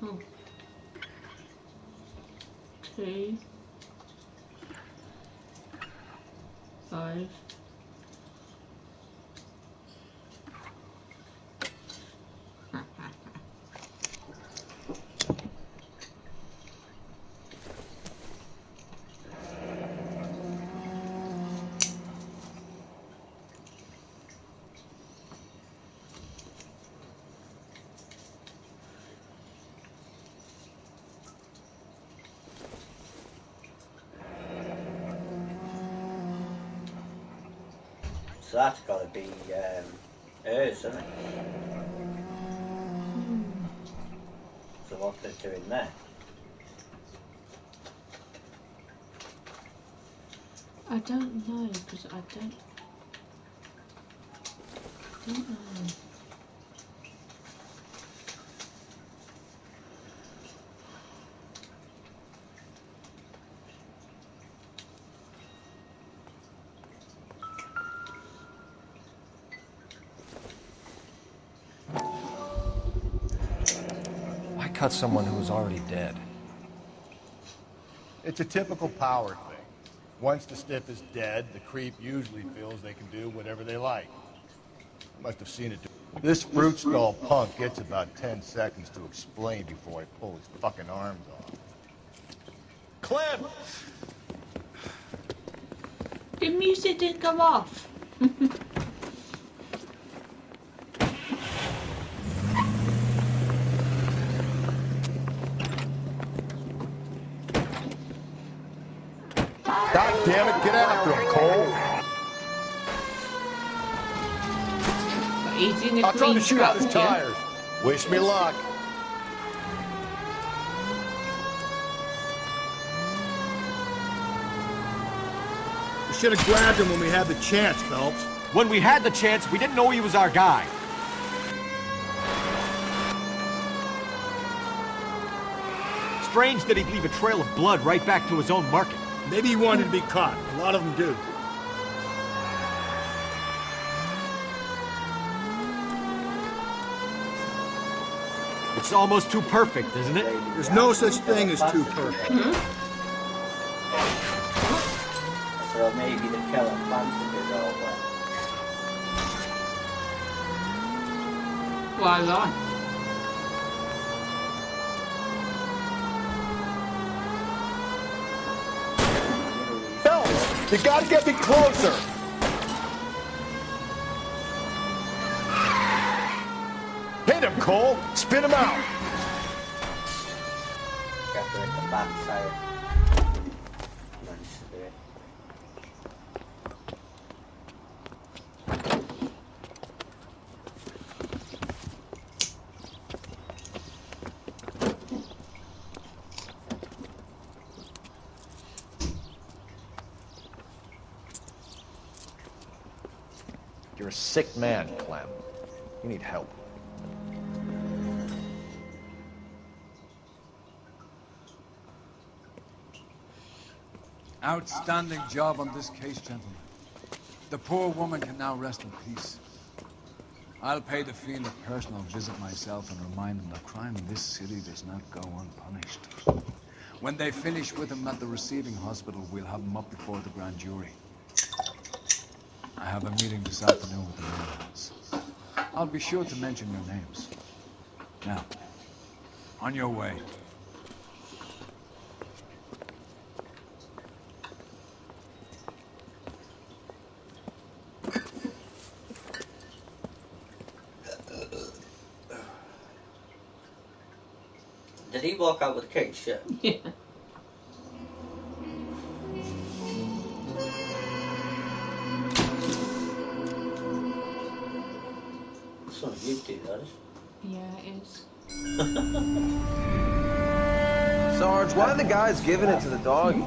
Oh. 2 5 So that's got to be hers, isn't it? So what they're doing there? I don't know, because I don't know. Why cut someone who was already dead? It's a typical power thing. Once the stiff is dead, the creep usually feels they can do whatever they like. I must have seen it. This fruit skull punk gets about 10 seconds to explain before I pull his fucking arms off. Clem! The music didn't go off. God damn it, get after him, Cole! I'll try to shoot out his tires. Wish me luck. We should have grabbed him when we had the chance, Phelps. When we had the chance, we didn't know he was our guy. Strange that he'd leave a trail of blood right back to his own market. Maybe he wanted to be caught. A lot of them do. It's almost too perfect, isn't it? There's no such thing as too perfect. So maybe the killer planted it all well. Why not? Phelps, you gotta get me closer! Hit him, Cole! Spin him out! Got to hit the backside. Nice to do it. You're a sick man, Clem. You need help. Outstanding job on this case, gentlemen. The poor woman can now rest in peace. I'll pay the fiend a personal visit myself and remind him that crime in this city does not go unpunished. When they finish with him at the receiving hospital, we'll have him up before the grand jury. I have a meeting this afternoon with the mayors. I'll be sure to mention your names. Now, on your way. Did he walk out with the case? Yeah. Yeah. It's not you two, that is. Yeah, it is. Sarge, why are the guys giving it to the doggy?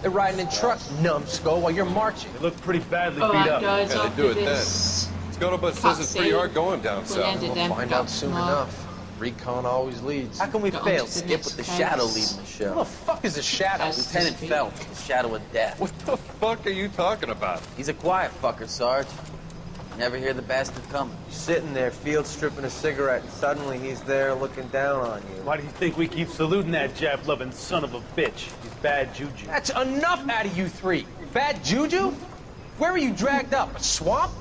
They're riding in trucks, numbskull, while you're marching. They look pretty badly beat Alright, up. guys, Yeah, they do it then. Scuttlebutt says it's pretty hard going down south. We'll find out soon enough. Recon always leads. How can we fail? Skip with the Shadow leading the show. Who the fuck is the Shadow? Lieutenant Felt, the Shadow of Death. What the fuck are you talking about? He's a quiet fucker, Sarge. Never hear the bastard coming. You're sitting there, field stripping a cigarette, and suddenly he's there looking down on you. Why do you think we keep saluting that Jap-loving son of a bitch? He's bad juju. That's enough out of you three. Bad juju? Where were you dragged up? A swamp?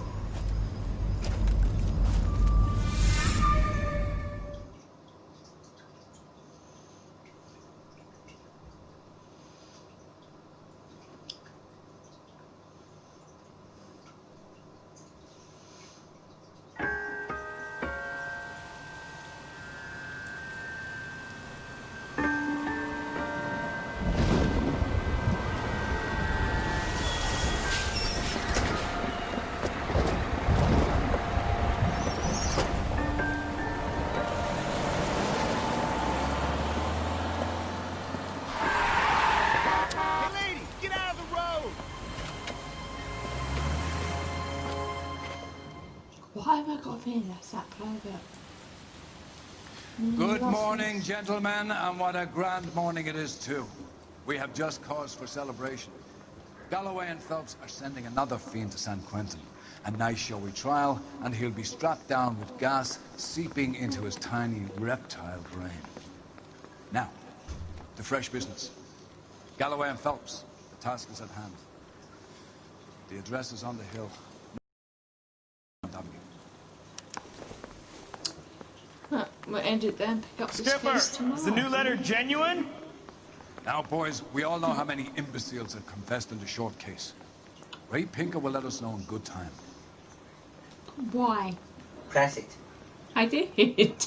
Why have I got a feeling that's that private? Good morning, gentlemen, and what a grand morning it is, too. We have just cause for celebration. Galloway and Phelps are sending another fiend to San Quentin. A nice showy trial, and he'll be strapped down with gas seeping into his tiny reptile brain. Now, to fresh business. Galloway and Phelps, the task is at hand. The address is on the hill. Huh, we'll end it then. Pick up this case tomorrow. Is the new letter genuine? Now, boys, we all know how many imbeciles have confessed in the short case. Ray Pinker will let us know in good time. Why? Press it. I did.